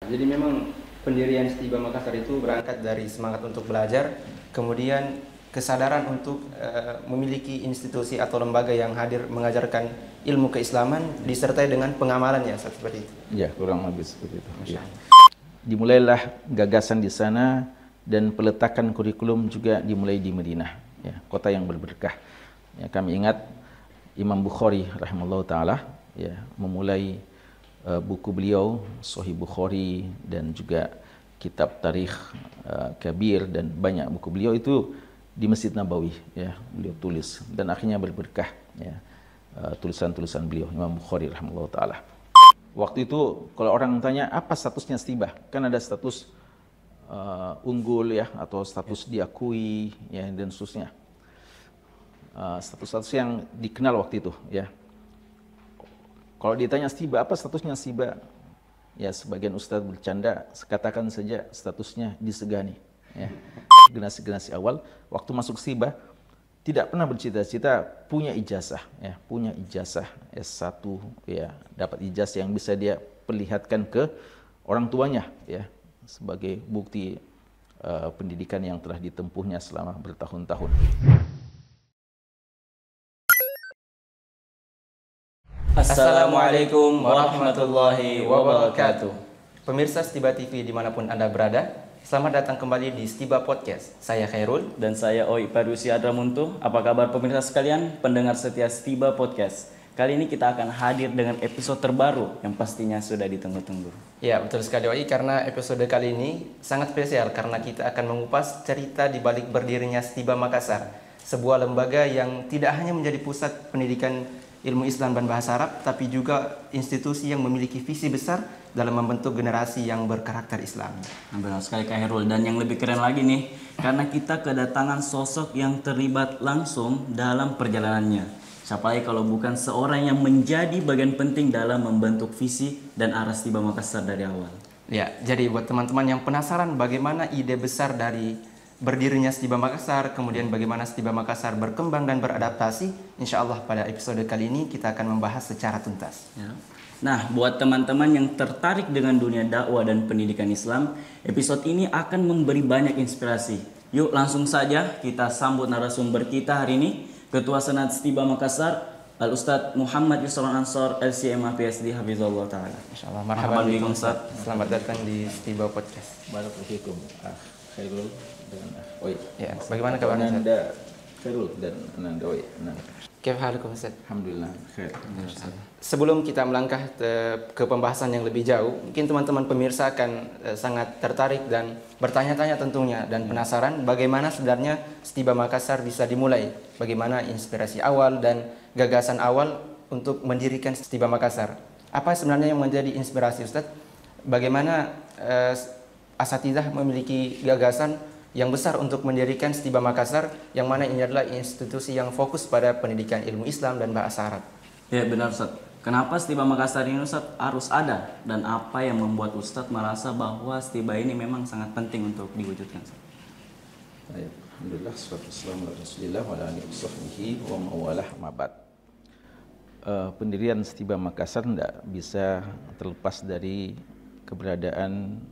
Jadi memang pendirian Stiba Makassar itu berangkat dari semangat untuk belajar, kemudian kesadaran untuk memiliki institusi atau lembaga yang hadir mengajarkan ilmu keislaman disertai dengan pengamalannya seperti itu. Ya, kurang lebih seperti itu. Masya Ya. Allah. Dimulailah gagasan di sana dan peletakan kurikulum juga dimulai di Madinah, ya, kota yang berberkah. Ya, kami ingat Imam Bukhari rahimahullah taala ya memulai buku beliau Sahih Bukhari dan juga kitab Tarikh Kabir dan banyak buku beliau itu di Masjid Nabawi, ya, beliau tulis dan akhirnya berberkah, ya, tulisan-tulisan beliau Imam Bukhari rahimahullah taala. Waktu itu kalau orang tanya apa statusnya Stiba, kan ada status unggul, ya, atau status diakui, ya, dan seterusnya. Status-status yang dikenal waktu itu, ya. Kalau ditanya Stiba, apa statusnya Stiba? Ya, sebagian ustadz bercanda, katakan saja statusnya disegani. Ya. Generasi-generasi awal, waktu masuk Stiba, tidak pernah bercita-cita punya ijazah, ya, punya ijazah S1, ya, dapat ijazah yang bisa dia perlihatkan ke orang tuanya, ya, sebagai bukti pendidikan yang telah ditempuhnya selama bertahun-tahun. Assalamualaikum warahmatullahi wabarakatuh. Pemirsa Stiba TV dimanapun Anda berada, selamat datang kembali di Stiba Podcast. Saya Khairul. Dan saya Oi Parusi Adramuntu. Apa kabar pemirsa sekalian, pendengar setia Stiba Podcast? Kali ini kita akan hadir dengan episode terbaru yang pastinya sudah ditunggu-tunggu. Ya, betul sekali Oi, karena episode kali ini sangat spesial karena kita akan mengupas cerita di balik berdirinya Stiba Makassar, sebuah lembaga yang tidak hanya menjadi pusat pendidikan ilmu Islam dan bahasa Arab, tapi juga institusi yang memiliki visi besar dalam membentuk generasi yang berkarakter Islam. Benar sekali Kak Herul, dan yang lebih keren lagi nih, karena kita kedatangan sosok yang terlibat langsung dalam perjalanannya. Siapa lagi kalau bukan seorang yang menjadi bagian penting dalam membentuk visi dan arah Stiba Makassar dari awal. Ya, jadi buat teman-teman yang penasaran bagaimana ide besar dari berdirinya Stiba Makassar, kemudian bagaimana Stiba Makassar berkembang dan beradaptasi, insya Allah pada episode kali ini kita akan membahas secara tuntas. Ya. Nah, buat teman-teman yang tertarik dengan dunia dakwah dan pendidikan Islam, episode ini akan memberi banyak inspirasi. Yuk langsung saja kita sambut narasumber kita hari ini, Ketua Senat Stiba Makassar, Al-Ustadz Muhammad Yusron Ansor, LCMA PSD Hafizullah Ta'ala. Insyaallah, marhaban bikum Ustaz. Selamat datang di Stiba Podcast. Barakallahu Khairul dan Oi. Ya, bagaimana kabarnya Ustaz? Ananda Khairul dan Ananda Oi. Nah, Kaifahalukum Ustaz? alhamdulillah khair. Sebelum kita melangkah ke pembahasan yang lebih jauh, mungkin teman-teman pemirsa akan sangat tertarik dan bertanya-tanya tentunya dan penasaran bagaimana sebenarnya Stiba Makassar bisa dimulai, bagaimana inspirasi awal dan gagasan awal untuk mendirikan Stiba Makassar. Apa sebenarnya yang menjadi inspirasi Ustaz? Bagaimana asatidzah memiliki gagasan yang besar untuk mendirikan Stiba Makassar, yang mana ini adalah institusi yang fokus pada pendidikan ilmu Islam dan bahasa Arab. Ya benar Ustaz. Kenapa Stiba Makassar ini Ustaz harus ada, dan apa yang membuat Ustaz merasa bahwa Stiba ini memang sangat penting untuk diwujudkan? Baik, alhamdulillah, wassalatu wassalamu ala Rasulillah wa ala alihi wasahbihi wa mawalah mabad. Pendirian Stiba Makassar tidak bisa terlepas dari keberadaan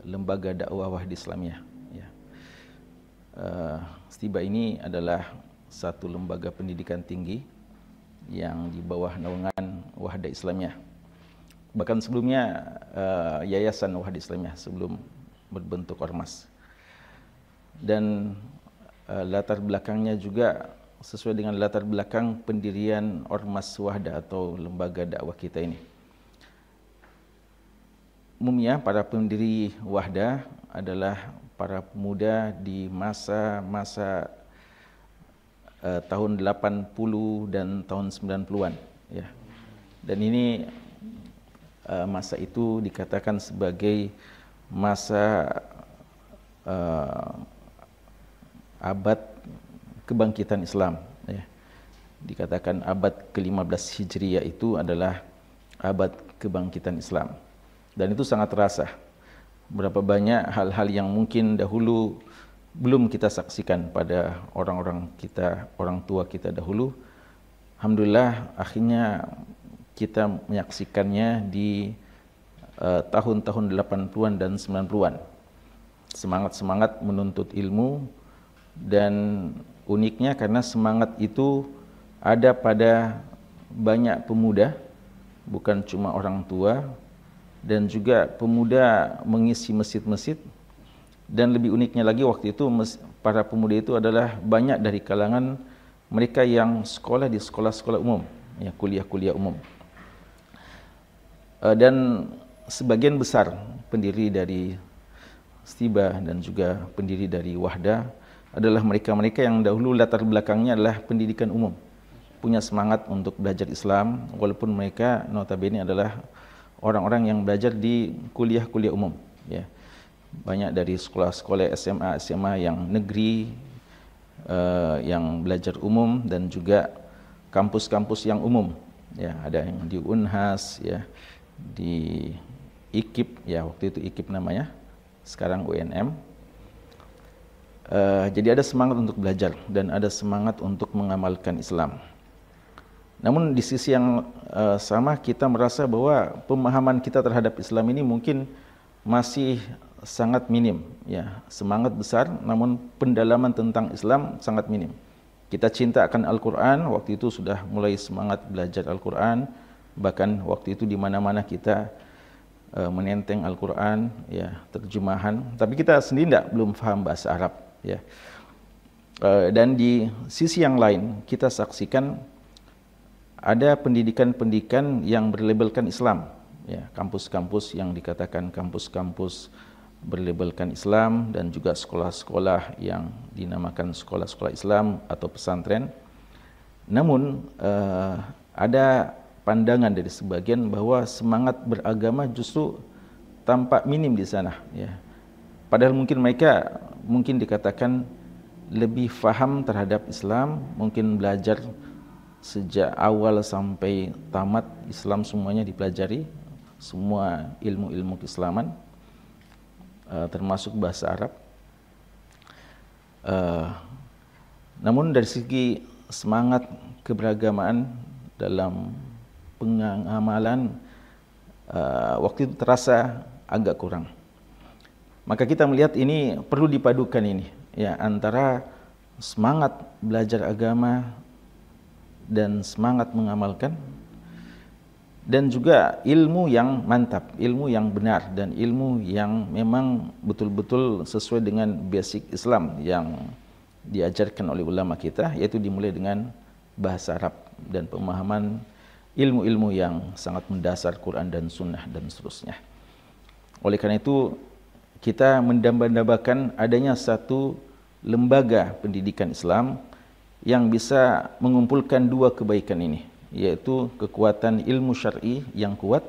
lembaga dakwah Wahda Islamiyah. Ya. Stiba ini adalah satu lembaga pendidikan tinggi yang di bawah naungan Wahda Islamiyah. Bahkan sebelumnya Yayasan Wahda Islamiyah sebelum berbentuk ormas. Dan latar belakangnya juga sesuai dengan latar belakang pendirian ormas Wahda atau lembaga dakwah kita ini. Umumnya para pendiri Wahda adalah para pemuda di masa-masa tahun 80 dan tahun 90-an, ya. Dan ini masa itu dikatakan sebagai masa abad kebangkitan Islam, ya. Dikatakan abad ke-15 Hijriah itu adalah abad kebangkitan Islam. Dan itu sangat terasa. Berapa banyak hal-hal yang mungkin dahulu belum kita saksikan pada orang-orang kita, orang tua kita dahulu. Alhamdulillah akhirnya kita menyaksikannya di tahun-tahun 80-an dan 90-an. Semangat-semangat menuntut ilmu, dan uniknya karena semangat itu ada pada banyak pemuda, bukan cuma orang tua, dan juga pemuda mengisi masjid-masjid. Dan lebih uniknya lagi waktu itu para pemuda itu adalah banyak dari kalangan mereka yang sekolah di sekolah-sekolah umum, ya, kuliah-kuliah umum. Dan sebagian besar pendiri dari Stiba dan juga pendiri dari Wahda adalah mereka-mereka yang dahulu latar belakangnya adalah pendidikan umum, punya semangat untuk belajar Islam, walaupun mereka notabene adalah orang-orang yang belajar di kuliah-kuliah umum, ya. Banyak dari sekolah-sekolah SMA yang negeri, yang belajar umum, dan juga kampus-kampus yang umum, ya. Ada yang di Unhas, ya, di IKIP, ya, waktu itu IKIP namanya, sekarang UNM. Jadi ada semangat untuk belajar dan ada semangat untuk mengamalkan Islam. Namun di sisi yang sama kita merasa bahwa pemahaman kita terhadap Islam ini mungkin masih sangat minim, ya. Semangat besar namun pendalaman tentang Islam sangat minim. Kita cinta akan Al-Quran, waktu itu sudah mulai semangat belajar Al-Quran, bahkan waktu itu di mana-mana kita menenteng Al-Quran, ya, terjemahan, tapi kita sendiri belum paham bahasa Arab, ya. Dan di sisi yang lain kita saksikan ada pendidikan-pendidikan yang berlabelkan Islam, ya, kampus-kampus yang dikatakan kampus-kampus berlabelkan Islam, dan juga sekolah-sekolah yang dinamakan sekolah-sekolah Islam atau pesantren. Namun ada pandangan dari sebagian bahwa semangat beragama justru tampak minim di sana, ya. Padahal mungkin mereka dikatakan lebih faham terhadap Islam, mungkin belajar sejak awal sampai tamat Islam semuanya dipelajari, semua ilmu-ilmu keislaman, termasuk bahasa Arab. Namun dari segi semangat keberagamaan dalam pengamalan waktu itu terasa agak kurang. Maka kita melihat ini perlu dipadukan ini, ya, antara semangat belajar agama dan semangat mengamalkan, dan juga ilmu yang mantap, ilmu yang benar, dan ilmu yang memang betul-betul sesuai dengan basic Islam yang diajarkan oleh ulama kita, yaitu dimulai dengan bahasa Arab dan pemahaman ilmu-ilmu yang sangat mendasar, Quran dan Sunnah dan seterusnya. Oleh karena itu kita mendambakan adanya satu lembaga pendidikan Islam yang bisa mengumpulkan dua kebaikan ini, yaitu kekuatan ilmu syar'i yang kuat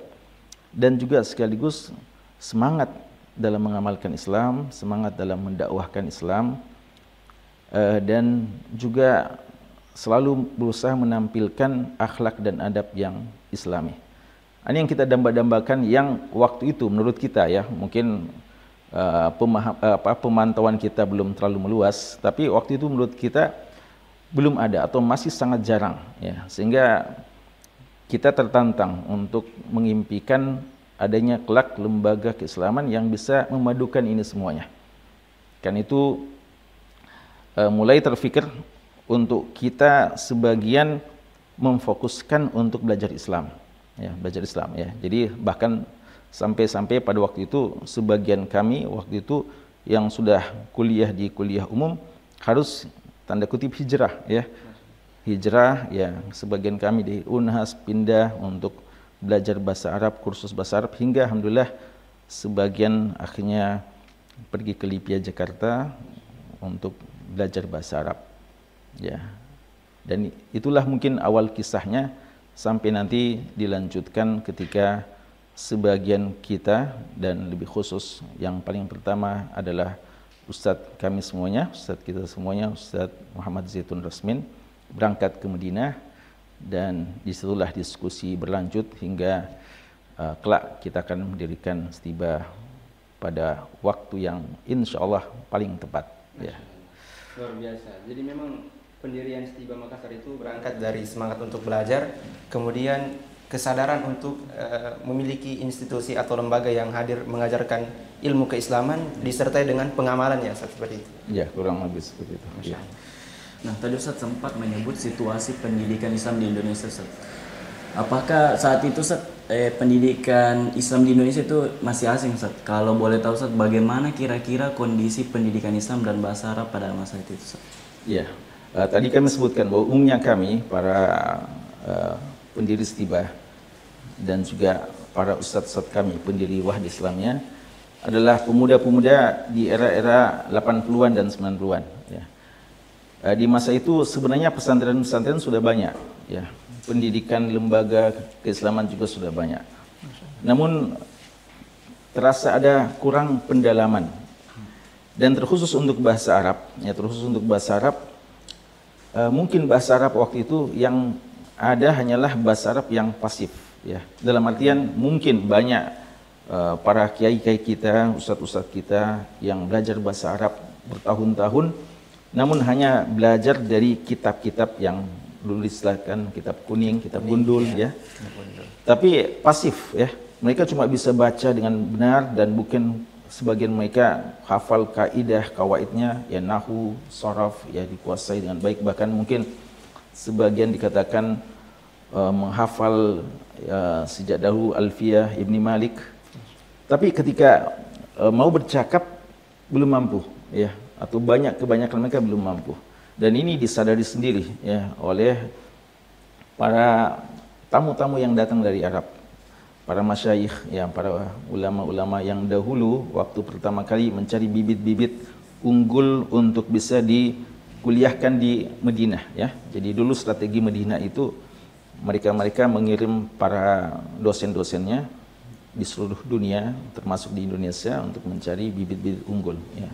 dan juga sekaligus semangat dalam mengamalkan Islam, semangat dalam mendakwahkan Islam, dan juga selalu berusaha menampilkan akhlak dan adab yang Islami. Ini yang kita damba-dambakan, yang waktu itu menurut kita, ya, mungkin pemantauan kita belum terlalu meluas, tapi waktu itu menurut kita belum ada atau masih sangat jarang, ya, sehingga kita tertantang untuk mengimpikan adanya kelak lembaga keislaman yang bisa memadukan ini semuanya. Karena itu mulai terfikir untuk kita sebagian memfokuskan untuk belajar Islam, ya, belajar Islam, ya. Jadi bahkan sampai pada waktu itu sebagian kami waktu itu yang sudah kuliah di kuliah umum harus tanda kutip hijrah, ya. Hijrah, ya, sebagian kami di Unhas pindah untuk belajar bahasa Arab, kursus bahasa Arab, hingga alhamdulillah sebagian akhirnya pergi ke Lipia Jakarta untuk belajar bahasa Arab, ya. Dan itulah mungkin awal kisahnya, sampai nanti dilanjutkan ketika sebagian kita, dan lebih khusus yang paling pertama adalah Ustadz kami semuanya, Ustadz kita semuanya, Ustadz Muhammad Zaitun Rasmin, berangkat ke Madinah, dan disitulah diskusi berlanjut hingga kelak kita akan mendirikan Stiba pada waktu yang insya Allah paling tepat, ya. Luar biasa. Jadi memang pendirian Stiba Makassar itu berangkat dari semangat untuk belajar, kemudian kesadaran untuk memiliki institusi atau lembaga yang hadir mengajarkan ilmu keislaman disertai dengan pengamalannya, Ustaz, seperti itu. Ya, kurang lebih seperti itu. Ya. Nah, tadi Ustaz sempat menyebut situasi pendidikan Islam di Indonesia, Ustaz. Apakah saat itu, Ustaz, pendidikan Islam di Indonesia itu masih asing, Ustaz? Kalau boleh tahu, Ustaz, bagaimana kira-kira kondisi pendidikan Islam dan bahasa Arab pada masa itu, Ustaz? Ya, tadi kami sebutkan bahwa umumnya kami para pendiri Stibah dan juga para ustadz-ustadz kami pendiri Wahdi Islamnya adalah pemuda-pemuda di era-era 80-an dan 90-an, ya. Di masa itu sebenarnya pesantren-pesantren sudah banyak, ya. Pendidikan lembaga keislaman juga sudah banyak. Namun terasa ada kurang pendalaman. Dan terkhusus untuk bahasa Arab, mungkin bahasa Arab waktu itu yang ada hanyalah bahasa Arab yang pasif, ya. Dalam artian mungkin banyak para kiai-kiai kita, ustadz-ustadz kita yang belajar bahasa Arab bertahun-tahun, namun hanya belajar dari kitab-kitab yang dulu istilahkan kitab kuning, kitab gundul, ya. Tapi pasif, ya. Mereka cuma bisa baca dengan benar dan bukan sebagian mereka hafal kaidah, kawaidnya, ya, nahu, sharaf, ya, dikuasai dengan baik, bahkan mungkin sebagian dikatakan menghafal sejak dahulu Alfiyah Ibni Malik. Tapi ketika mau bercakap belum mampu, ya, atau kebanyakan mereka belum mampu. Dan ini disadari sendiri, ya, oleh para tamu-tamu yang datang dari Arab, para masyayikh, ya, para ulama-ulama yang dahulu waktu pertama kali mencari bibit-bibit unggul untuk bisa dikuliahkan di Madinah, ya. Jadi dulu strategi Madinah itu mereka mengirim para dosen-dosennya di seluruh dunia termasuk di Indonesia untuk mencari bibit-bibit unggul, ya.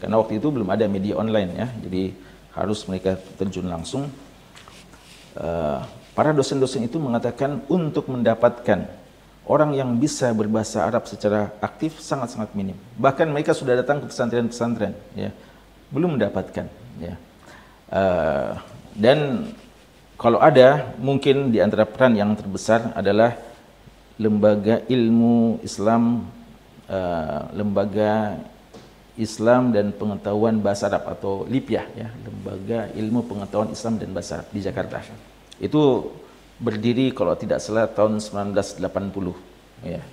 Karena waktu itu belum ada media online, ya. Jadi harus mereka terjun langsung. Para dosen-dosen itu mengatakan untuk mendapatkan orang yang bisa berbahasa Arab secara aktif sangat-sangat minim. Bahkan mereka sudah datang ke pesantren-pesantren, ya, belum mendapatkan, ya. Dan kalau ada, mungkin di antara peran yang terbesar adalah lembaga ilmu Islam, lembaga Islam dan pengetahuan bahasa Arab atau LIPIAH, ya, lembaga ilmu pengetahuan Islam dan bahasa Arab di Jakarta. Itu berdiri kalau tidak salah tahun 1980, ya.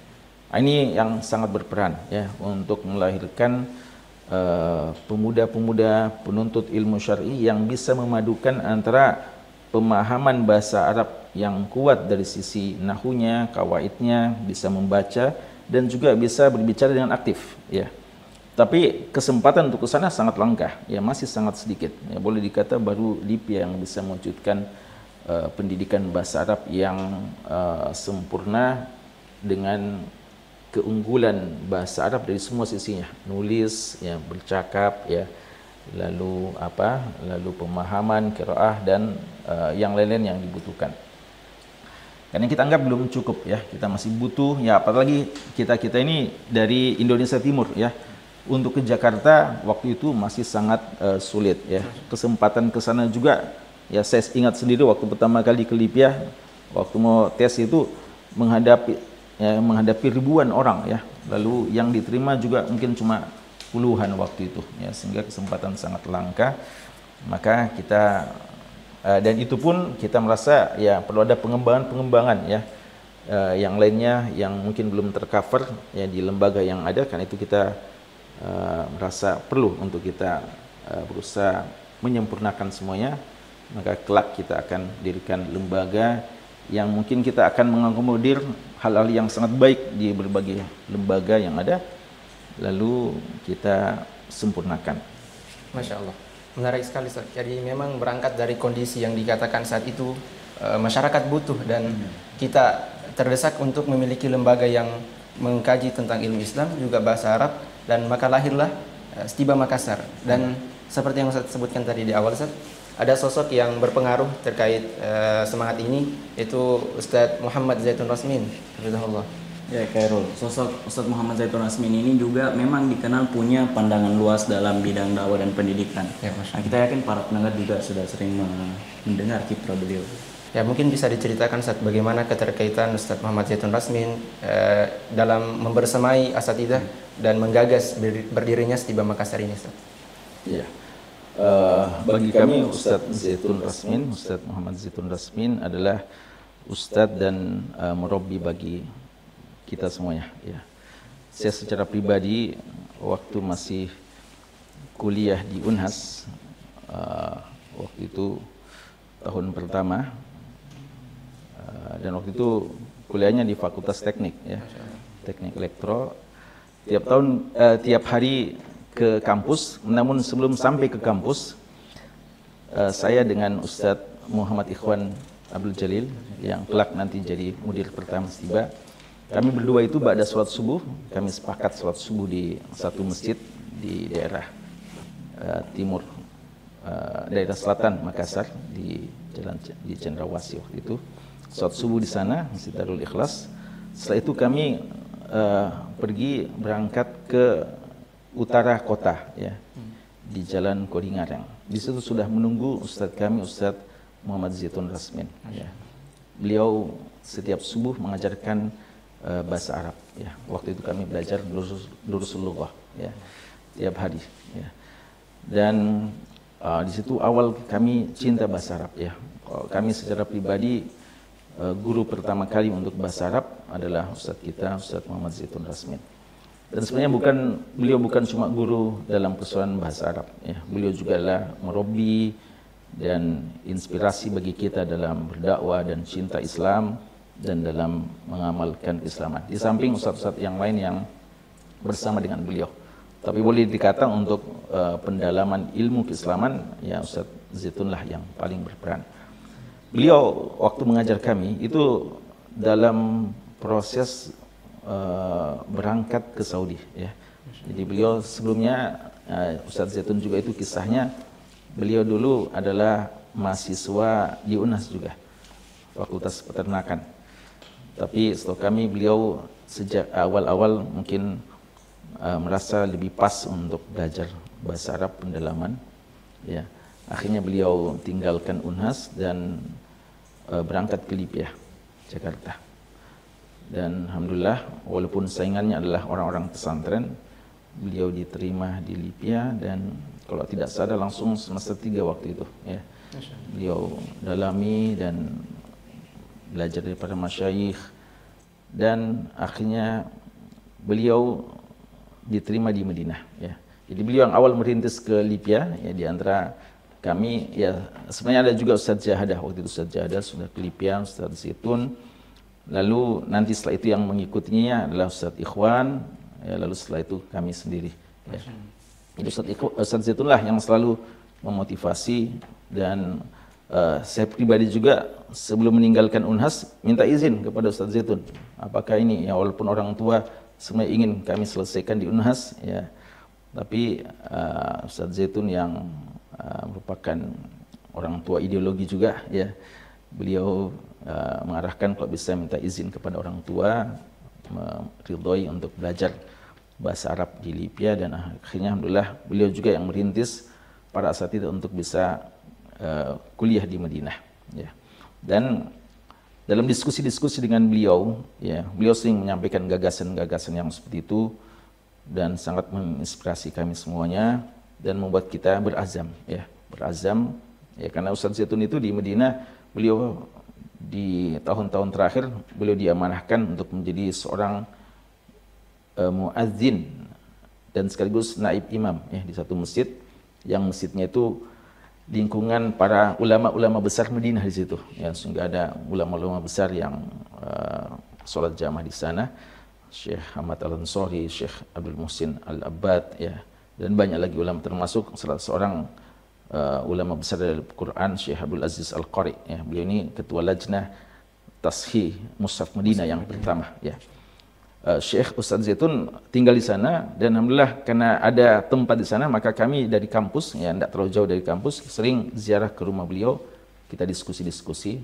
Ini yang sangat berperan, ya, untuk melahirkan pemuda-pemuda penuntut ilmu syar'i yang bisa memadukan antara pemahaman bahasa Arab yang kuat dari sisi nahunya, kawaidnya, bisa membaca dan juga bisa berbicara dengan aktif, ya. Tapi kesempatan untuk ke sana sangat langka, ya, masih sangat sedikit. Ya, boleh dikata baru LIPIA yang bisa mewujudkan pendidikan bahasa Arab yang sempurna dengan keunggulan bahasa Arab dari semua sisinya, nulis, ya, bercakap, ya, lalu pemahaman qiraah dan yang lain-lain yang dibutuhkan. Karena kita anggap belum cukup, ya, kita masih butuh, ya, apalagi kita ini dari Indonesia Timur, ya. Untuk ke Jakarta waktu itu masih sangat sulit, ya. Kesempatan ke sana juga, ya, saya ingat sendiri waktu pertama kali ke LIPIAH, waktu mau tes itu menghadapi ribuan orang, ya. Lalu yang diterima juga mungkin cuma puluhan waktu itu, ya, sehingga kesempatan sangat langka. Maka kita dan itu pun kita merasa, ya, perlu ada pengembangan, ya, yang lainnya yang mungkin belum tercover, ya, di lembaga yang ada. Karena itu kita merasa perlu untuk kita berusaha menyempurnakan semuanya. Maka kelak kita akan dirikan lembaga yang mungkin kita akan mengakomodir hal-hal yang sangat baik di berbagai lembaga yang ada, lalu kita sempurnakan. Masya Allah, menarik sekali, Ustaz. Jadi memang berangkat dari kondisi yang dikatakan saat itu, masyarakat butuh dan kita terdesak untuk memiliki lembaga yang mengkaji tentang ilmu Islam juga bahasa Arab, dan maka lahirlah Stibah Makassar. Dan seperti yang Ustaz sebutkan tadi di awal, Ustaz, ada sosok yang berpengaruh terkait semangat ini, yaitu Ustadz Muhammad Zaitun Rasmin, hafizahullah. Ya, Khairul. Sosok Ustadz Muhammad Zaitun Rasmin ini juga memang dikenal punya pandangan luas dalam bidang dakwah dan pendidikan. Ya, nah, kita yakin para pendengar juga sudah sering mendengar kiprah beliau. Ya, mungkin bisa diceritakan Ustaz bagaimana keterkaitan Ustaz Muhammad Zaitun Rasmin dalam membersamai asatidzah dan menggagas berdirinya Setiba Makassar ini, Ustaz. Iya. Bagi kami Ustadz Zaitun Rasmin, Ustadz Muhammad Zaitun Rasmin adalah Ustadz dan murabbi bagi kita semuanya. Ya. Saya secara pribadi waktu masih kuliah di Unhas, waktu itu tahun pertama, dan waktu itu kuliahnya di Fakultas Teknik, ya, Teknik Elektro. Tiap hari ke kampus, namun sebelum sampai ke kampus, saya dengan Ustadz Muhammad Ikhwan Abdul Jalil yang kelak nanti jadi mudir pertama Setiba, kami berdua itu ba'da sholat subuh, kami sepakat sholat subuh di satu masjid di daerah timur, daerah selatan Makassar, di jalan di Cendrawasih waktu itu. Sholat subuh di sana, Masjid Darul Ikhlas. Setelah itu kami berangkat ke utara kota, ya, di Jalan Koringareng. Di situ sudah menunggu Ustadz kami, Ustadz Muhammad Zaitun Rasmin. Ya. Beliau setiap subuh mengajarkan bahasa Arab. Ya. Waktu itu kami belajar Durusul Lughah, ya, tiap hari. Ya. Dan di situ awal kami cinta bahasa Arab. Ya. Kami secara pribadi guru pertama kali untuk bahasa Arab adalah Ustadz kita, Ustadz Muhammad Zaitun Rasmin. Dan sebenarnya beliau bukan cuma guru dalam persoalan bahasa Arab, ya. Beliau juga adalah murabbi dan inspirasi bagi kita dalam berdakwah dan cinta Islam dan dalam mengamalkan Keislaman. Di samping ustadz-ustadz yang lain yang bersama dengan beliau. Tapi boleh dikatakan untuk pendalaman ilmu keislaman, ya, Ustadz Zaitun lah yang paling berperan. Beliau waktu mengajar kami itu dalam proses berangkat ke Saudi, ya. Jadi beliau sebelumnya, Ustadz Zaitun juga itu kisahnya, beliau dulu adalah mahasiswa di UNAS juga, Fakultas Peternakan. Tapi setahu kami beliau sejak awal-awal mungkin merasa lebih pas untuk belajar bahasa Arab pendalaman, ya. Akhirnya beliau tinggalkan UNHAS dan berangkat ke Libya, Jakarta. Dan alhamdulillah, walaupun saingannya adalah orang-orang pesantren, beliau diterima di Libya dan kalau tidak salah langsung semester 3 waktu itu, ya. Beliau dalami dan belajar daripada masyayikh dan akhirnya beliau diterima di Madinah, ya. Jadi beliau yang awal merintis ke Libya, ya, di antara kami, ya, sebenarnya ada juga Ustadz Jahadah, waktu itu Ustadz Jahadah sudah ke Libya, Ustadz Zaitun. Lalu nanti setelah itu yang mengikutinya adalah Ustadz Ikhwan, ya, lalu setelah itu kami sendiri. Ya. Jadi Ustadz Zaitun lah yang selalu memotivasi dan saya pribadi juga sebelum meninggalkan UNHAS minta izin kepada Ustadz Zaitun. Apakah ini, ya, walaupun orang tua sebenarnya ingin kami selesaikan di UNHAS, ya, tapi Ustadz Zaitun yang merupakan orang tua ideologi juga, ya, beliau mengarahkan kalau bisa minta izin kepada orang tua, meridhoi untuk belajar bahasa Arab di Libya dan akhirnya alhamdulillah beliau juga yang merintis para asatidz untuk bisa kuliah di Madinah, ya. Dan dalam diskusi-diskusi dengan beliau, ya, beliau sering menyampaikan gagasan-gagasan yang seperti itu dan sangat menginspirasi kami semuanya dan membuat kita berazam, ya, karena Ustadz Zaitun itu di Madinah, beliau di tahun-tahun terakhir beliau diamanahkan untuk menjadi seorang muadzin dan sekaligus naib imam, ya, di satu masjid yang masjidnya itu lingkungan para ulama-ulama besar Madinah di situ, ya, sehingga ada ulama-ulama besar yang sholat jamaah di sana, Syekh Ahmad Al-Ansari, Syekh Abdul Muhsin Al-Abbad, ya, dan banyak lagi ulama, termasuk salah seorang ulama besar dari Al-Quran, Syekh Abdul Aziz Al-Qari, ya. Beliau ini ketua lajnah Tashih Mushaf Madinah yang pertama, ya. Syekh Ustadz Zaitun tinggal di sana dan alhamdulillah karena ada tempat di sana maka kami dari kampus, ya, tidak terlalu jauh dari kampus, sering ziarah ke rumah beliau, kita diskusi-diskusi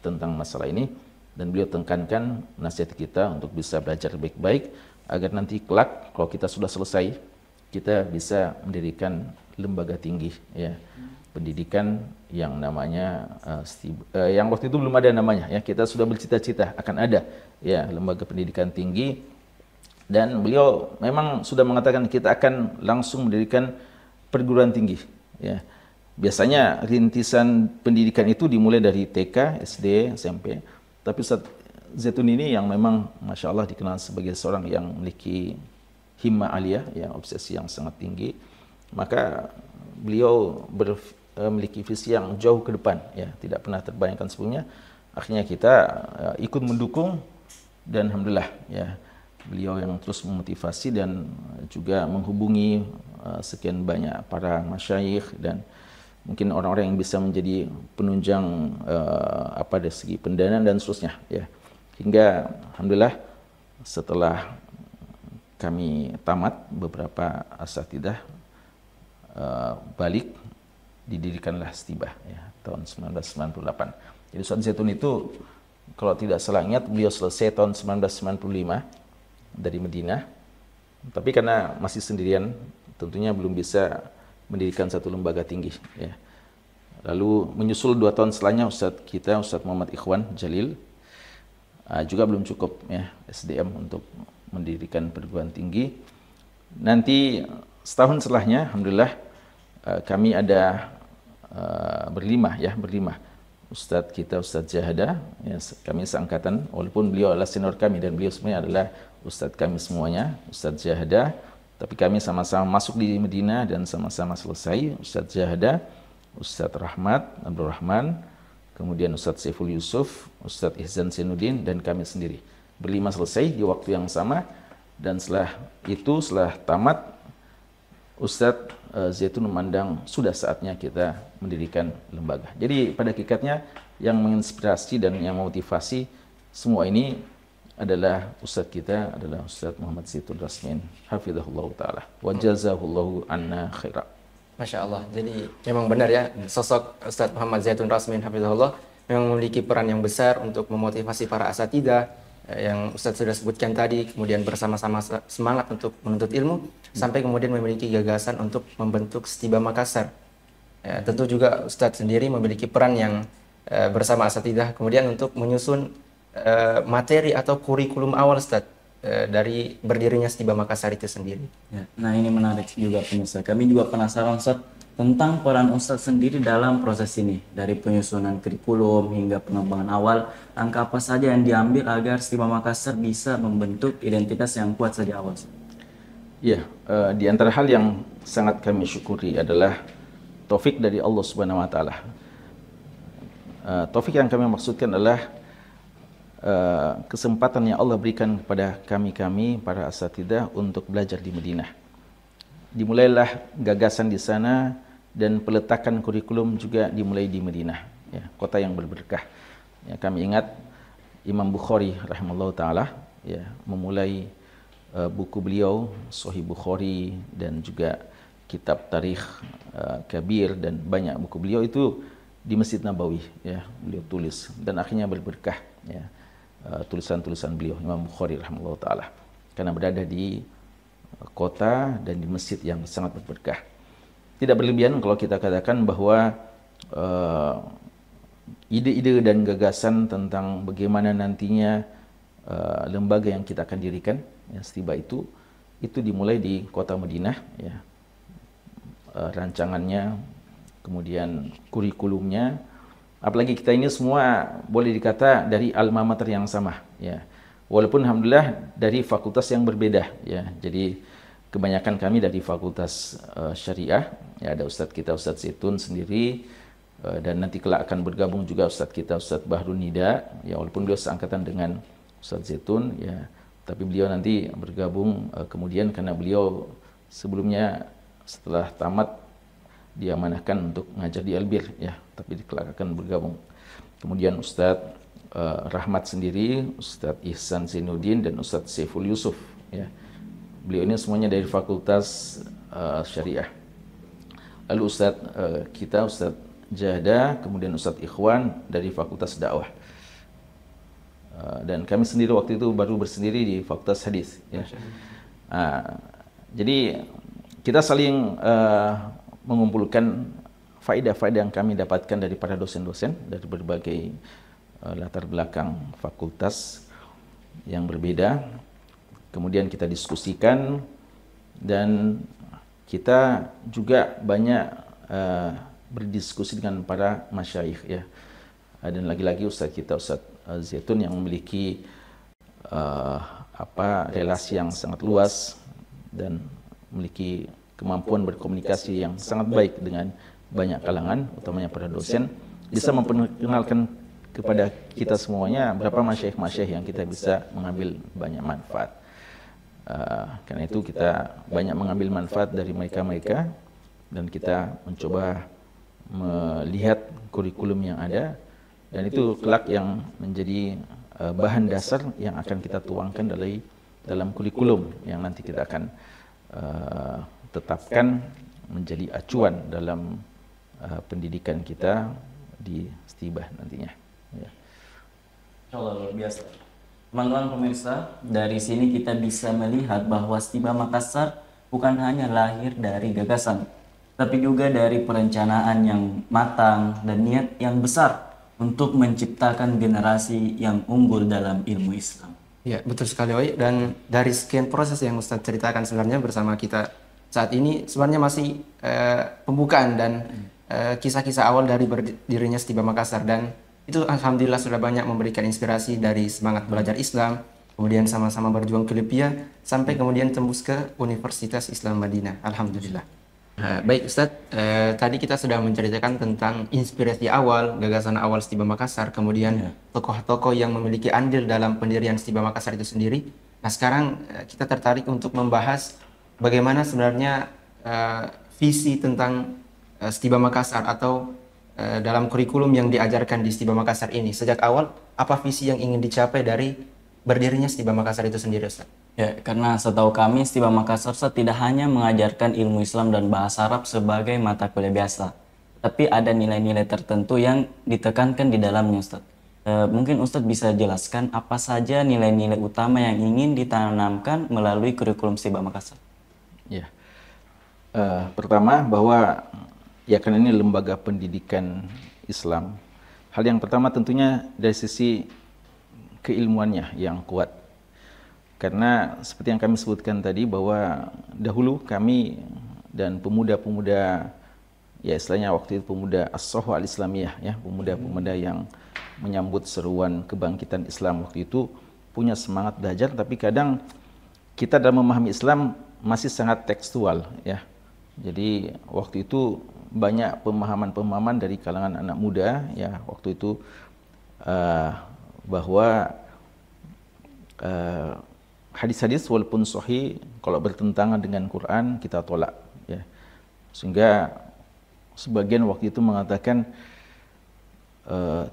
tentang masalah ini dan beliau tekankan nasihat kita untuk bisa belajar baik-baik agar nanti kelak kalau kita sudah selesai kita bisa mendirikan lembaga tinggi, ya, pendidikan yang namanya yang waktu itu belum ada namanya, ya kita sudah bercita-cita akan ada ya lembaga pendidikan tinggi, dan beliau memang sudah mengatakan kita akan langsung mendirikan perguruan tinggi ya. Biasanya rintisan pendidikan itu dimulai dari TK, SD, SMP, tapi Ustaz Zaitun ini yang memang Masya Allah dikenal sebagai seorang yang memiliki himmah aliyah, ya, obsesi yang sangat tinggi, maka beliau memiliki visi yang jauh ke depan, ya, tidak pernah terbayangkan sebelumnya. Akhirnya kita ikut mendukung, dan alhamdulillah ya beliau yang terus memotivasi dan juga menghubungi sekian banyak para masyayikh dan mungkin orang-orang yang bisa menjadi penunjang dari segi pendanaan dan seterusnya ya. Hingga alhamdulillah setelah kami tamat, beberapa asatidzah balik, didirikanlah Stibah ya tahun 1998. Jadi Ustaz Zaitun itu kalau tidak salah ingat beliau selesai tahun 1995 dari Madinah, tapi karena masih sendirian tentunya belum bisa mendirikan satu lembaga tinggi ya. Lalu menyusul 2 tahun setelahnya Ustaz Muhammad Ikhwan Jalil juga belum cukup ya SDM untuk mendirikan perguruan tinggi. Nanti setahun setelahnya alhamdulillah kami ada berlima. Ustadz Jahada ya, kami seangkatan, walaupun beliau adalah senior kami dan beliau sebenarnya adalah ustadz kami semuanya, Ustadz Jahada, tapi kami sama-sama masuk di Madinah dan sama-sama selesai. Ustadz Jahada, Ustadz Rahmat Abdul Rahman, kemudian Ustadz Saiful Yusuf, Ustadz Ihsan Zainuddin, dan kami sendiri. Berlima selesai di waktu yang sama, dan setelah tamat, Ustadz Zaitun memandang sudah saatnya kita mendirikan lembaga. Jadi pada hakikatnya yang menginspirasi dan yang memotivasi semua ini adalah Ustadz kita, adalah Ustadz Muhammad Zaitun Rasmin hafizahullah ta'ala wa jazahullahu anna khaira. Masya Allah, jadi memang benar ya, sosok Ustadz Muhammad Zaitun Rasmin hafizahullah memang memiliki peran yang besar untuk memotivasi para asatidzah yang Ustadz sudah sebutkan tadi, kemudian bersama-sama semangat untuk menuntut ilmu, sampai kemudian memiliki gagasan untuk membentuk Stibah Makassar. Ya, tentu juga Ustadz sendiri memiliki peran yang bersama asatidzah kemudian untuk menyusun materi atau kurikulum awal Ustadz dari berdirinya Stibah Makassar itu sendiri. Ya, nah ini menarik juga pemirsa. Kami juga penasaran Ustadz tentang peran Ustadz sendiri dalam proses ini, dari penyusunan kurikulum hingga pengembangan awal. Langkah apa saja yang diambil agar Stibah Makassar bisa membentuk identitas yang kuat sejak awal? Ya, di antara hal yang sangat kami syukuri adalah taufik dari Allah Subhanahu wa taala. Taufik yang kami maksudkan adalah kesempatan yang Allah berikan kepada kami para asatidzah untuk belajar di Madinah. Dimulailah gagasan di sana dan peletakan kurikulum juga dimulai di Madinah, ya, kota yang berberkah. Ya, kami ingat Imam Bukhari rahimahullah taala ya memulai buku beliau Sahih Bukhari dan juga kitab Tarikh Kabir dan banyak buku beliau itu di Masjid Nabawi ya beliau tulis, dan akhirnya berberkah ya tulisan-tulisan beliau Imam Bukhari rahimahullah taala karena berada di kota dan di masjid yang sangat berberkah. Tidak berlebihan kalau kita katakan bahwa ide-ide dan gagasan tentang bagaimana nantinya lembaga yang kita akan dirikan ya Stibah itu dimulai di kota Madinah ya. Rancangannya, kemudian kurikulumnya, apalagi kita ini semua boleh dikata dari alma mater yang sama ya. Walaupun alhamdulillah dari fakultas yang berbeda ya. Jadi kebanyakan kami dari fakultas syariah ya, ada Ustadz kita Ustadz Zaitun sendiri, dan nanti kelak akan bergabung juga Ustadz kita Ustadz Bahrun Nida ya, walaupun beliau seangkatan dengan Ustadz Zaitun ya, tapi beliau nanti bergabung kemudian karena beliau sebelumnya setelah tamat diamanahkan untuk mengajar di Albir ya, tapi kelak akan bergabung. Kemudian Ustadz Rahmat sendiri, Ustadz Ihsan Zainuddin, dan Ustadz Saiful Yusuf ya. Beliau ini semuanya dari fakultas syariah. Lalu Ustadz kita Ustadz Jahada, kemudian Ustadz Ikhwan dari fakultas dakwah. Dan kami sendiri waktu itu baru bersendiri di fakultas hadis ya. Jadi kita saling mengumpulkan faedah-faedah yang kami dapatkan dari para dosen-dosen dari berbagai latar belakang fakultas yang berbeda. Kemudian kita diskusikan dan kita juga banyak berdiskusi dengan para masyayikh ya. Dan lagi-lagi Ustaz kita Ustaz Zaitun yang memiliki relasi yang sangat luas dan memiliki kemampuan berkomunikasi yang sangat baik dengan banyak kalangan, utamanya para dosen, bisa memperkenalkan kepada kita semuanya berapa masyayikh-masyayikh yang kita bisa mengambil banyak manfaat. Karena itu kita banyak mengambil manfaat dari mereka-mereka dan kita mencoba melihat kurikulum yang ada, dan itu kelak yang menjadi bahan dasar yang akan kita tuangkan dalam kurikulum yang nanti kita akan tetapkan menjadi acuan dalam pendidikan kita di Stibah nantinya. Ya. Insyaallah luar biasa. Teman-teman pemirsa, dari sini kita bisa melihat bahwa Stibah Makassar bukan hanya lahir dari gagasan, tapi juga dari perencanaan yang matang dan niat yang besar untuk menciptakan generasi yang unggul dalam ilmu Islam. Ya, betul sekali, Oi. Dan dari sekian proses yang Ustadz ceritakan sebenarnya bersama kita saat ini sebenarnya masih pembukaan dan kisah-kisah awal dari berdirinya Stibah Makassar, dan itu alhamdulillah sudah banyak memberikan inspirasi dari semangat belajar Islam, kemudian sama-sama berjuang ke Libya, sampai kemudian tembus ke Universitas Islam Madinah. Alhamdulillah. Baik Ustadz, tadi kita sudah menceritakan tentang inspirasi awal, gagasan awal Stibah Makassar, kemudian tokoh-tokoh yang memiliki andil dalam pendirian Stibah Makassar itu sendiri. Nah sekarang kita tertarik untuk membahas bagaimana sebenarnya visi tentang Stibah Makassar atau dalam kurikulum yang diajarkan di Stibah Makassar ini. Sejak awal, apa visi yang ingin dicapai dari berdirinya Stibah Makassar itu sendiri, Ustaz? Ya, karena setahu kami Stibah Makassar tidak hanya mengajarkan ilmu Islam dan bahasa Arab sebagai mata kuliah biasa, tapi ada nilai-nilai tertentu yang ditekankan di dalamnya, Ustaz. Mungkin Ustaz bisa jelaskan apa saja nilai-nilai utama yang ingin ditanamkan melalui kurikulum Stibah Makassar? Ya, pertama bahwa ya karena ini lembaga pendidikan Islam, hal yang pertama tentunya dari sisi keilmuannya yang kuat. Karena seperti yang kami sebutkan tadi bahwa dahulu kami dan pemuda-pemuda, ya istilahnya waktu itu pemuda As-Sohwa Al-Islamiyah, ya, pemuda-pemuda yang menyambut seruan kebangkitan Islam waktu itu punya semangat belajar, tapi kadang kita dalam memahami Islam masih sangat tekstual, ya. Jadi waktu itu banyak pemahaman-pemahaman dari kalangan anak muda, ya, waktu itu bahwa hadis-hadis walaupun sahih kalau bertentangan dengan Quran kita tolak, ya. Sehingga sebagian waktu itu mengatakan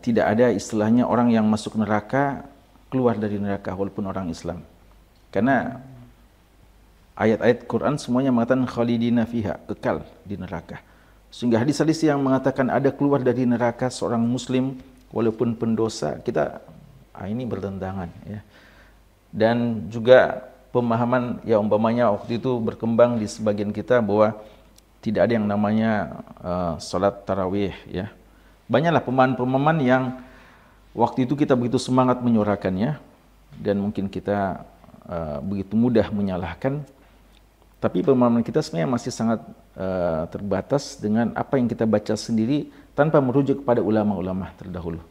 tidak ada istilahnya orang yang masuk neraka keluar dari neraka walaupun orang Islam. Karena ayat-ayat Quran semuanya mengatakan khalidina fiha, kekal di neraka. Sehingga hadis-hadis yang mengatakan ada keluar dari neraka seorang muslim walaupun pendosa, kita ini bertentangan, ya. Dan juga pemahaman ya umpamanya waktu itu berkembang di sebagian kita bahwa tidak ada yang namanya salat tarawih, ya. Banyaklah pemahaman-pemahaman yang waktu itu kita begitu semangat menyuarakannya dan mungkin kita begitu mudah menyalahkan. Tapi pemahaman kita sebenarnya masih sangat terbatas dengan apa yang kita baca sendiri tanpa merujuk kepada ulama-ulama terdahulu.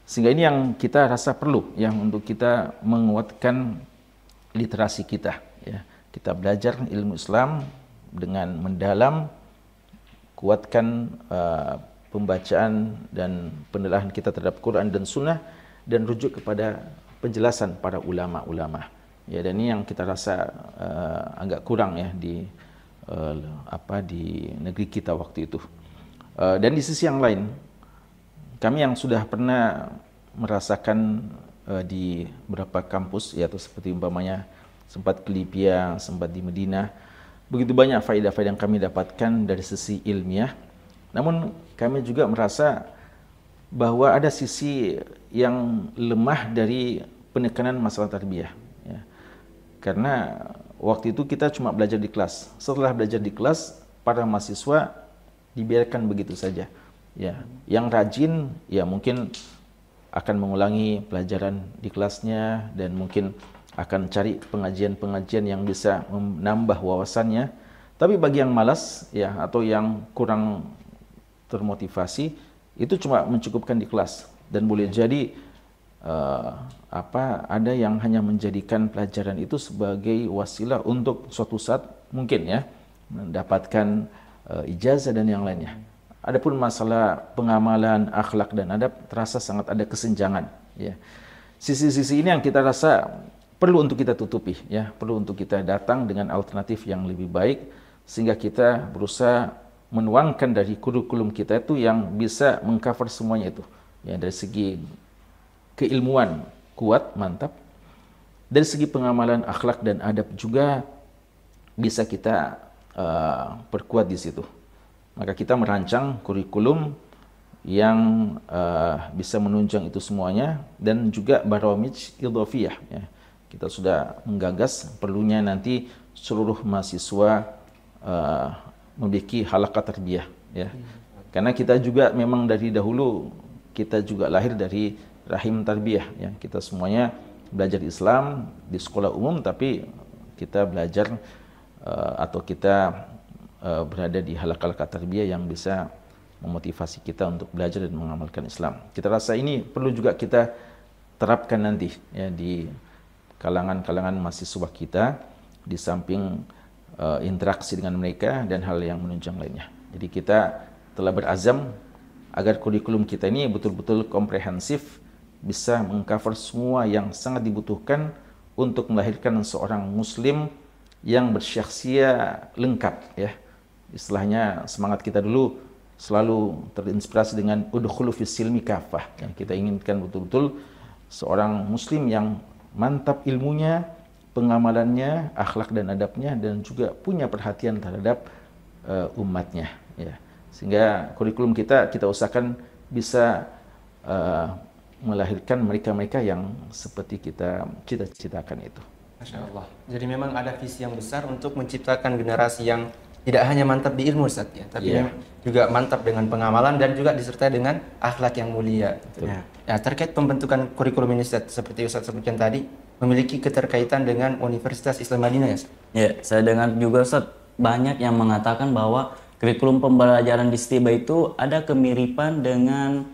Sehingga ini yang kita rasa perlu, yang untuk kita menguatkan literasi kita, ya. Kita belajar ilmu Islam dengan mendalam, kuatkan pembacaan dan penelaahan kita terhadap Quran dan Sunnah, dan rujuk kepada penjelasan para ulama-ulama. Ya, dan ini yang kita rasa agak kurang, ya, di negeri kita waktu itu. Dan di sisi yang lain, kami yang sudah pernah merasakan di beberapa kampus, yaitu seperti umpamanya sempat ke Libya, sempat di Madinah, begitu banyak faedah-faedah yang kami dapatkan dari sisi ilmiah. Namun kami juga merasa bahwa ada sisi yang lemah dari penekanan masalah tarbiyah, ya. Karena waktu itu kita cuma belajar di kelas. Setelah belajar di kelas, para mahasiswa dibiarkan begitu saja. Ya, yang rajin ya mungkin akan mengulangi pelajaran di kelasnya dan mungkin akan cari pengajian-pengajian yang bisa menambah wawasannya. Tapi bagi yang malas ya atau yang kurang termotivasi, itu cuma mencukupkan di kelas dan boleh jadi ada yang hanya menjadikan pelajaran itu sebagai wasilah untuk suatu saat mungkin ya mendapatkan ijazah dan yang lainnya. Adapun masalah pengamalan, akhlak dan adab terasa sangat ada kesenjangan. Ya. Sisi-sisi ini yang kita rasa perlu untuk kita tutupi, ya, perlu untuk kita datang dengan alternatif yang lebih baik sehingga kita berusaha menuangkan dari kurikulum kita itu yang bisa mengcover semuanya itu. Ya, dari segi keilmuan kuat, mantap. Dari segi pengamalan, akhlak dan adab juga bisa kita perkuat di situ. Maka kita merancang kurikulum yang bisa menunjang itu semuanya dan juga barawamij idhafiyah. Ya. Kita sudah menggagas perlunya nanti seluruh mahasiswa memiliki halaqah tarbiyah. Ya. Karena kita juga memang dari dahulu kita juga lahir dari rahim tarbiyah. Ya. Kita semuanya belajar Islam di sekolah umum tapi kita belajar atau kita berada di halaqah tarbiyah yang bisa memotivasi kita untuk belajar dan mengamalkan Islam. Kita rasa ini perlu juga kita terapkan nanti ya di kalangan-kalangan mahasiswa kita di samping interaksi dengan mereka dan hal yang menunjang lainnya. Jadi kita telah berazam agar kurikulum kita ini betul-betul komprehensif, bisa mengcover semua yang sangat dibutuhkan untuk melahirkan seorang muslim yang bersyakhsiyah lengkap ya. Istilahnya semangat kita dulu selalu terinspirasi dengan udkhulu fis silmi kafah. Yang kita inginkan betul-betul seorang muslim yang mantap ilmunya, pengamalannya, akhlak dan adabnya dan juga punya perhatian terhadap umatnya ya. Sehingga kurikulum kita usahakan bisa melahirkan mereka-mereka yang seperti kita cita-citakan itu. Masya Allah. Jadi memang ada visi yang besar untuk menciptakan generasi yang tidak hanya mantap di ilmu Ustaz ya, tapi juga mantap dengan pengamalan dan juga disertai dengan akhlak yang mulia. Ya. Ya, terkait pembentukan kurikulum ini Ustaz, seperti Ustaz sebutkan tadi, memiliki keterkaitan dengan Universitas Islam Madinah ya Ustaz? Ya, saya dengar juga Ustaz, banyak yang mengatakan bahwa kurikulum pembelajaran di Stiba itu ada kemiripan dengan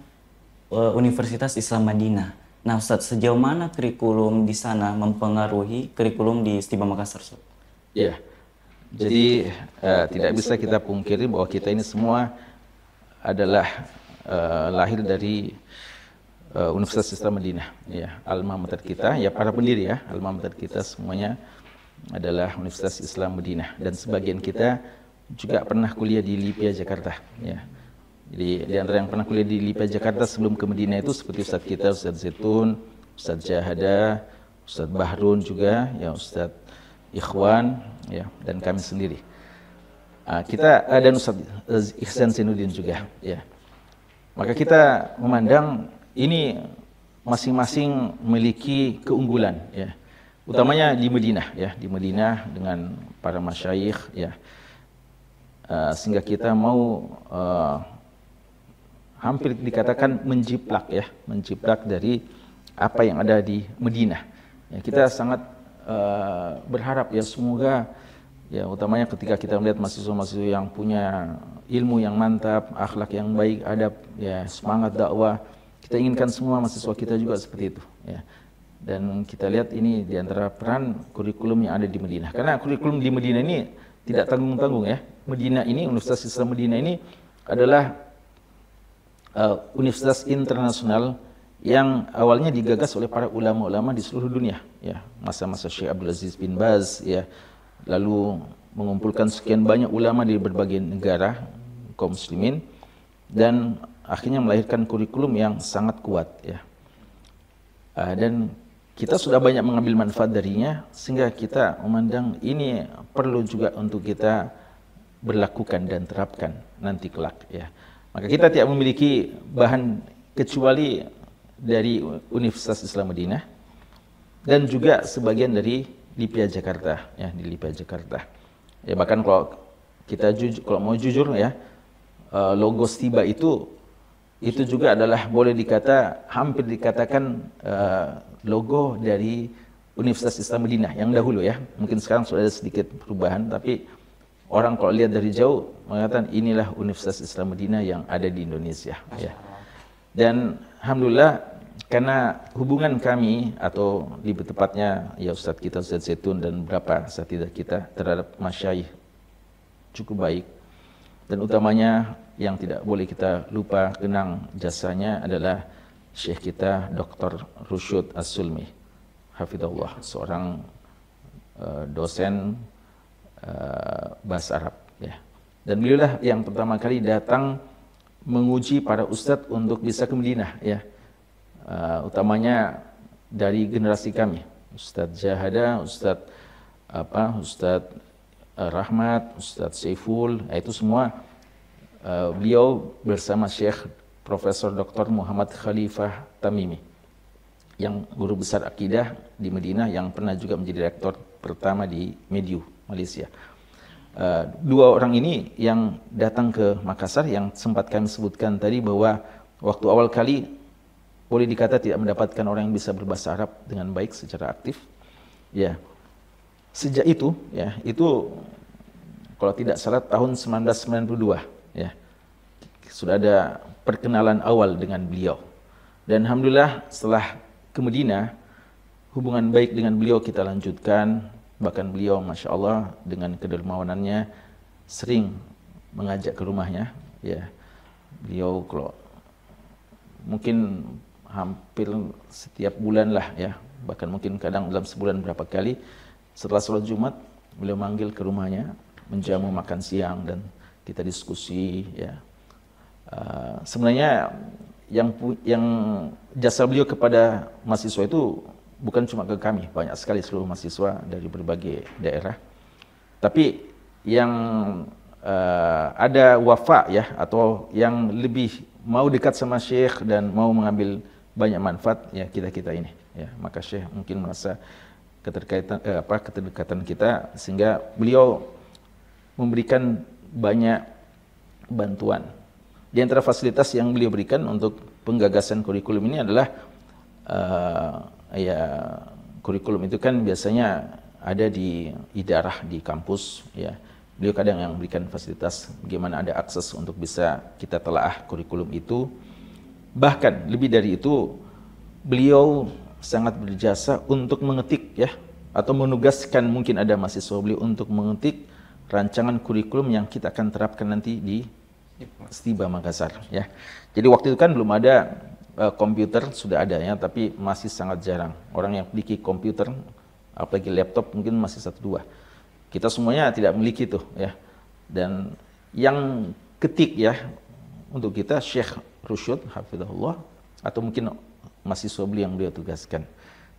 Universitas Islam Madinah. Nah Ustaz, sejauh mana kurikulum di sana mempengaruhi kurikulum di Stiba Makassar Ustaz? Ya. Jadi tidak bisa kita pungkiri bahwa kita ini semua adalah lahir dari Universitas Islam Madinah, ya, alma mater kita, ya para pendiri ya, alma mater kita semuanya adalah Universitas Islam Madinah dan sebagian kita juga pernah kuliah di LIPIA Jakarta, ya. Jadi di antara yang pernah kuliah di LIPIA Jakarta sebelum ke Madinah itu seperti Ustadz kita, Ustadz Zaitun, Ustadz Jahada, Ustadz Bahrun juga, ya Ustadz Ikhwan, ya, dan kami sendiri. Kita dan Ustadz Ihsan Sinuddin juga, ya. Maka kita memandang ini masing-masing memiliki keunggulan, ya. Utamanya di Madinah, ya, di Madinah dengan para masyayikh, ya. Sehingga kita mau hampir dikatakan menjiplak, ya, menjiplak dari apa yang ada di Madinah. Ya, kita sangat berharap ya semoga ya utamanya ketika kita melihat mahasiswa-mahasiswa yang punya ilmu yang mantap, akhlak yang baik, adab, ya semangat dakwah, kita inginkan semua mahasiswa kita juga seperti itu ya. Dan kita lihat ini di antara peran kurikulum yang ada di Madinah. Karena kurikulum di Madinah ini tidak tanggung-tanggung ya. Madinah ini, Universitas Islam Madinah ini adalah universitas internasional yang awalnya digagas oleh para ulama-ulama di seluruh dunia, ya, masa-masa Syekh Abdul Aziz bin Baz, ya, lalu mengumpulkan sekian banyak ulama di berbagai negara kaum muslimin dan akhirnya melahirkan kurikulum yang sangat kuat, ya. Dan kita sudah banyak mengambil manfaat darinya sehingga kita memandang ini perlu juga untuk kita berlakukan dan terapkan nanti kelak, ya. Maka kita tidak memiliki bahan kecuali dari Universitas Islam Madinah dan juga sebagian dari LIPIA Jakarta, ya, di LIPIA Jakarta. Ya bahkan kalau kita kalau mau jujur ya, logo Stiba itu juga adalah hampir dikatakan logo dari Universitas Islam Madinah yang dahulu ya. Mungkin sekarang sudah ada sedikit perubahan, tapi orang kalau lihat dari jauh mengatakan inilah Universitas Islam Madinah yang ada di Indonesia ya. Dan alhamdulillah karena hubungan kami atau lebih tepatnya ya Ustadz kita Ustadz Zaitun dan beberapa asatidzah kita terhadap masyayikh cukup baik, dan utamanya yang tidak boleh kita lupa kenang jasanya adalah Syekh kita Dr. Rusyud As-Sulmi hafidhahullah, seorang dosen bahasa Arab ya. Dan beliaulah yang pertama kali datang menguji para ustadz untuk bisa ke Madinah ya. Utamanya dari generasi kami, Ustadz Jahada, Ustadz Rahmat, Ustadz Saiful, itu semua beliau bersama Syekh Profesor Dr. Muhammad Khalifah Tamimi yang guru besar akidah di Madinah, yang pernah juga menjadi rektor pertama di Mediu, Malaysia. Dua orang ini yang datang ke Makassar, yang sempat kami sebutkan tadi bahwa waktu awal kali boleh dikata tidak mendapatkan orang yang bisa berbahasa Arab dengan baik secara aktif. Ya, sejak itu, ya, itu kalau tidak salah tahun 1992, ya, sudah ada perkenalan awal dengan beliau. Dan alhamdulillah setelah ke Madinah, hubungan baik dengan beliau kita lanjutkan. Bahkan beliau, masya Allah, dengan kedermawanannya sering mengajak ke rumahnya. Ya, beliau kalau mungkin hampir setiap bulan lah ya, bahkan mungkin kadang dalam sebulan berapa kali setelah sholat Jumat beliau manggil ke rumahnya, menjamu makan siang dan kita diskusi ya. Sebenarnya yang jasa beliau kepada mahasiswa itu bukan cuma ke kami, banyak sekali seluruh mahasiswa dari berbagai daerah. Tapi yang ada wafa ya, atau yang lebih mau dekat sama Syekh dan mau mengambil banyak manfaat ya kita ini ya. Maka Syekh mungkin merasa keterkaitan kita, sehingga beliau memberikan banyak bantuan. Di antara fasilitas yang beliau berikan untuk penggagasan kurikulum ini adalah ya, kurikulum itu kan biasanya ada di idarah di kampus ya. Beliau kadang yang memberikan fasilitas bagaimana ada akses untuk bisa kita telaah kurikulum itu. Bahkan lebih dari itu, beliau sangat berjasa untuk mengetik ya, atau menugaskan mungkin ada mahasiswa beliau untuk mengetik rancangan kurikulum yang kita akan terapkan nanti di Stiba Makassar ya. Jadi waktu itu kan belum ada komputer, sudah ada ya, tapi masih sangat jarang orang yang memiliki komputer, apalagi laptop mungkin masih 1-2. Kita semuanya tidak memiliki itu ya. Dan yang ketik ya untuk kita Syekh Rusyud hafizahullah, atau mungkin mahasiswa beliau yang beliau tugaskan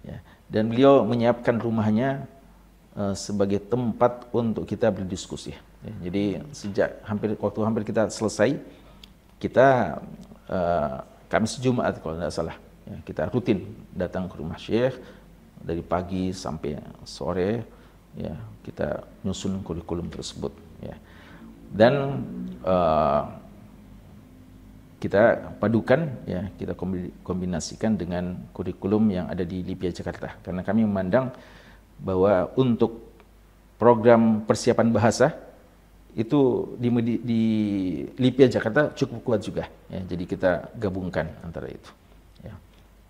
ya. Dan beliau menyiapkan rumahnya sebagai tempat untuk kita berdiskusi ya. Jadi waktu hampir kita selesai, kita Kamis Jumat kalau tidak salah ya, kita rutin datang ke rumah Syekh dari pagi sampai sore ya, kita nyusun kurikulum tersebut ya. Dan kita padukan ya, kita kombinasikan dengan kurikulum yang ada di LIPIA Jakarta, karena kami memandang bahwa untuk program persiapan bahasa itu di LIPIA Jakarta cukup kuat juga ya. Jadi kita gabungkan antara itu ya.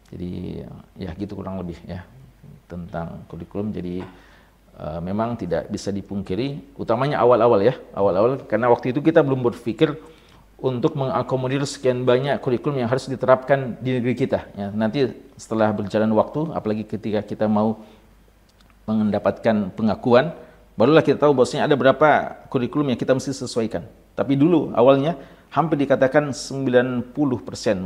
Jadi ya gitu kurang lebih ya tentang kurikulum. Jadi memang tidak bisa dipungkiri, utamanya awal-awal ya, karena waktu itu kita belum berpikir untuk mengakomodir sekian banyak kurikulum yang harus diterapkan di negeri kita ya. Nanti setelah berjalan waktu, apalagi ketika kita mau mendapatkan pengakuan, barulah kita tahu bahwasanya ada berapa kurikulum yang kita mesti sesuaikan. Tapi dulu awalnya hampir dikatakan 90%,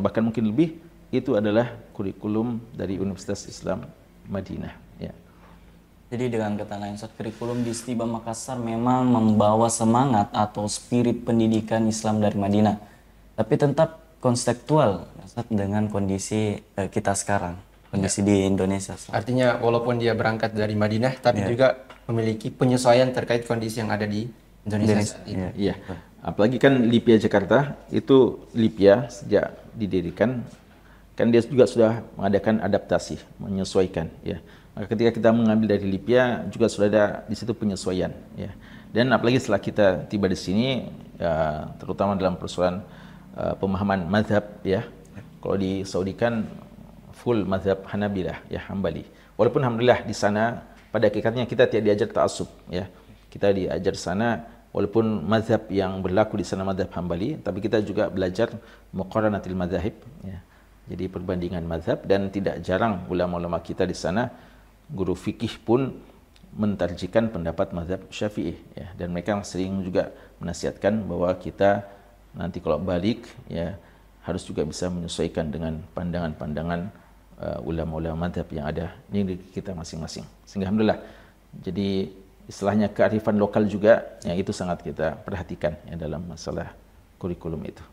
bahkan mungkin lebih, itu adalah kurikulum dari Universitas Islam Madinah ya. Jadi dengan kata lain, kurikulum di Stiba Makassar memang membawa semangat atau spirit pendidikan Islam dari Madinah, tapi tetap konstekstual dengan kondisi kita sekarang, kondisi di Indonesia. Artinya walaupun dia berangkat dari Madinah, tapi juga memiliki penyesuaian terkait kondisi yang ada di Indonesia. Iya. Apalagi kan LIPIA Jakarta itu LIPIA sejak didirikan kan dia juga sudah mengadakan adaptasi, menyesuaikan ya. Maka ketika kita mengambil dari LIPIA juga sudah ada di situ penyesuaian ya. Dan apalagi setelah kita tiba di sini ya, terutama dalam persoalan pemahaman mazhab ya. Kalau di Saudi kan full mazhab Hanabilah ya, Hambali. Walaupun alhamdulillah di sana pada hakikatnya kita tidak diajar ta'assub ya. Kita diajar sana walaupun mazhab yang berlaku di sana mazhab Hambali, tapi kita juga belajar muqaranatil madzahib ya. Jadi perbandingan mazhab, dan tidak jarang ulama-ulama kita di sana guru fikih pun mentarjikan pendapat mazhab Syafi'i ya, dan mereka sering juga menasihatkan bahwa kita nanti kalau balik ya harus juga bisa menyesuaikan dengan pandangan-pandangan ulama-ulama mazhab yang ada di negeri kita masing-masing. Sehingga alhamdulillah jadi istilahnya kearifan lokal juga yang itu sangat kita perhatikan ya dalam masalah kurikulum itu.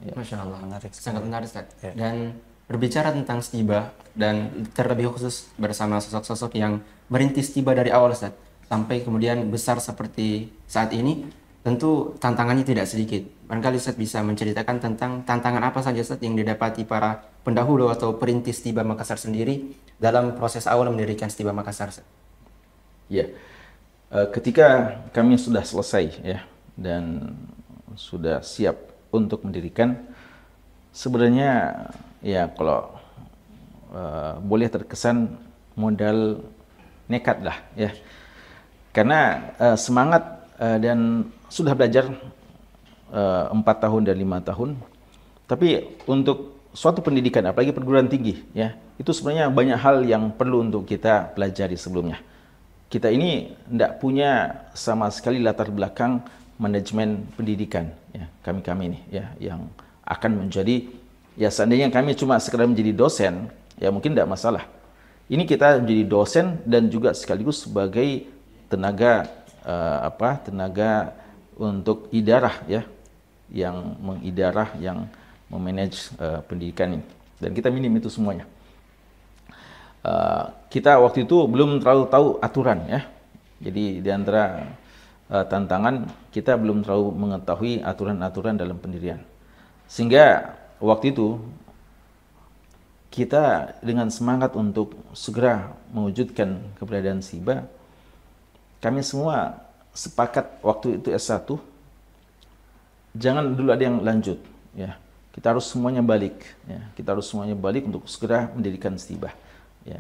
Ya. Masya Allah, menarik. Sangat menarik, Ustaz. Ya. Dan berbicara tentang Stiba dan terlebih khusus bersama sosok-sosok yang merintis Stiba dari awal, Ustaz, sampai kemudian besar seperti saat ini, tentu tantangannya tidak sedikit. Barangkali Ustaz bisa menceritakan tentang tantangan apa saja, Ustaz, yang didapati para pendahulu atau perintis Stiba Makassar sendiri dalam proses awal mendirikan Stiba Makassar, Ustaz. Ya, ketika kami sudah selesai ya dan sudah siap untuk mendirikan, sebenarnya ya kalau boleh terkesan modal nekat lah ya, karena semangat dan sudah belajar 4 tahun dan 5 tahun, tapi untuk suatu pendidikan apalagi perguruan tinggi ya, itu sebenarnya banyak hal yang perlu untuk kita pelajari sebelumnya. Kita ini tidak punya sama sekali latar belakang manajemen pendidikan ya, kami ini ya, yang akan menjadi ya, seandainya kami cuma sekedar menjadi dosen ya mungkin tidak masalah. Ini kita menjadi dosen dan juga sekaligus sebagai tenaga tenaga untuk idarah ya, yang mengidarah, yang memanage pendidikan ini, dan kita minim itu semuanya. Kita waktu itu belum terlalu tahu aturan ya, jadi di antara tantangan kita belum terlalu mengetahui aturan-aturan dalam pendirian, sehingga waktu itu kita dengan semangat untuk segera mewujudkan keberadaan Stiba, kami semua sepakat waktu itu S1 jangan dulu ada yang lanjut ya, kita harus semuanya balik ya, kita harus semuanya balik untuk segera mendirikan Stiba ya.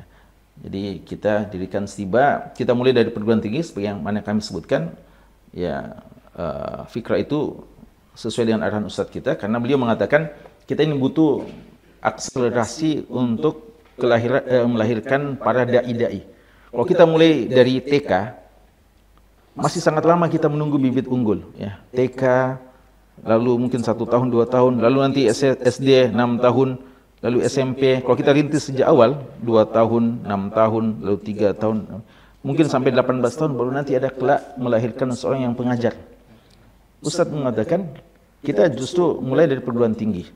Jadi kita dirikan Stiba, kita mulai dari perguruan tinggi seperti yang mana kami sebutkan ya. Fikrah itu sesuai dengan arahan Ustadz kita, karena beliau mengatakan kita ini butuh akselerasi untuk melahirkan para dai-dai. Kalau kita mulai dari TK, masih sangat lama kita menunggu bibit unggul ya. TK, lalu mungkin 1 tahun 2 tahun, lalu nanti SD 6 tahun, lalu SMP. Kalau kita rintis sejak awal 2 tahun, 6 tahun, lalu 3 tahun, mungkin sampai 18 tahun baru nanti ada kelak melahirkan seorang yang pengajar. Ustadz mengatakan kita justru mulai dari perguruan tinggi,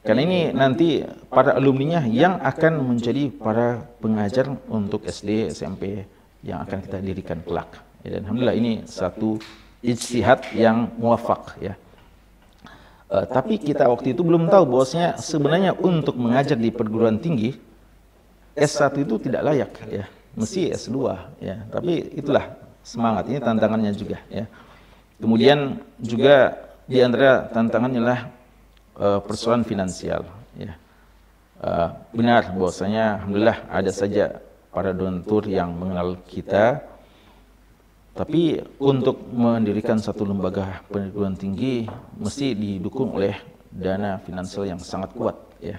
karena ini nanti para alumninya yang akan menjadi para pengajar untuk SD, SMP yang akan kita dirikan kelak. Dan alhamdulillah ini satu ijtihad yang muwafaq ya. Tapi kita waktu itu belum tahu bahwasanya sebenarnya untuk mengajar di perguruan tinggi S1 itu tidak layak ya, mesti S2 ya. Tapi itulah semangat, ini tantangannya juga ya. Kemudian juga di antara tantangannya adalah persoalan finansial ya. Benar bahwasanya alhamdulillah ada saja para donatur yang mengenal kita, tapi untuk mendirikan satu lembaga perguruan tinggi mesti didukung oleh dana finansial yang sangat kuat ya.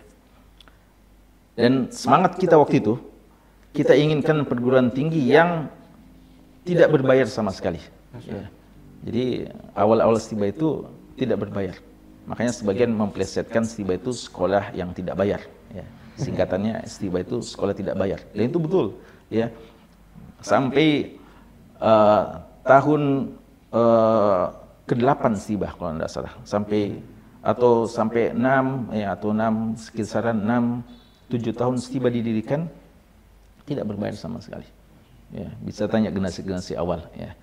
Dan semangat kita waktu itu, kita inginkan perguruan tinggi yang tidak berbayar sama sekali ya. Jadi awal-awal Stiba itu tidak berbayar, makanya sebagian memplesetkan Stiba itu sekolah yang tidak bayar ya. Singkatannya Stiba itu sekolah tidak bayar, dan itu betul ya. Sampai tahun ke-8 Stiba kalau tidak salah, sampai 6 ya, atau 6 sekisaran 6-7 tahun Stiba didirikan tidak berbayar sama sekali ya. Bisa tanya generasi-generasi awal ya.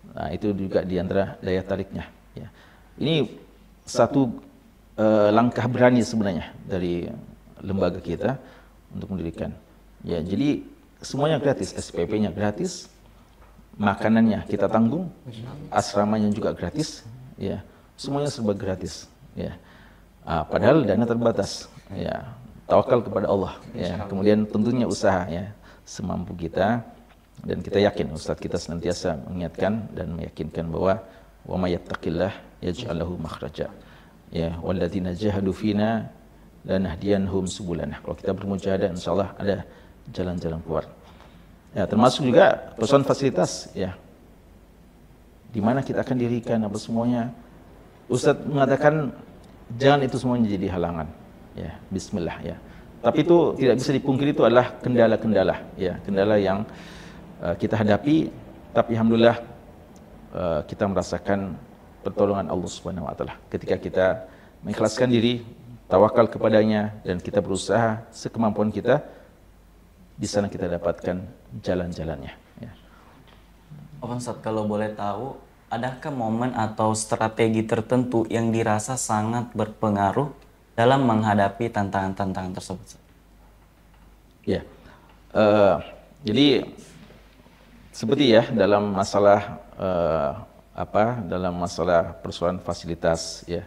Nah, itu juga di antara daya tariknya ya. Ini satu langkah berani sebenarnya dari lembaga kita untuk mendirikan. Ya, jadi semuanya gratis, SPP-nya gratis, makanannya kita tanggung, asramanya juga gratis, ya, semuanya serba gratis. Ya, padahal dana terbatas. Ya, tawakal kepada Allah. Ya, kemudian tentunya usaha, ya, semampu kita, dan kita yakin Ustadz kita senantiasa mengingatkan dan meyakinkan bahwa wa may yattaqillah yaj'al lahu makhraja. Ya, walladzina jahadu fina lanahdiyannahum subulana. Kalau kita bermujahadah, insyaallah ada jalan-jalan keluar. Ya, termasuk juga persoalan fasilitas, ya. Di mana kita akan dirikan apa semuanya. Ustadz mengatakan jangan itu semuanya jadi halangan. Ya, bismillah, ya. Tapi itu tidak bisa dipungkiri, itu adalah kendala-kendala, ya, kendala yang kita hadapi, tapi alhamdulillah kita merasakan pertolongan Allah Subhanahu wa taala ketika kita mengikhlaskan diri, tawakal kepadanya, dan kita berusaha sekemampuan kita. Di sana kita dapatkan jalan-jalannya, ya. Ustadz, kalau boleh tahu, adakah momen atau strategi tertentu yang dirasa sangat berpengaruh dalam menghadapi tantangan-tantangan tersebut? Ya, jadi seperti, ya, dalam masalah dalam masalah persoalan fasilitas, ya,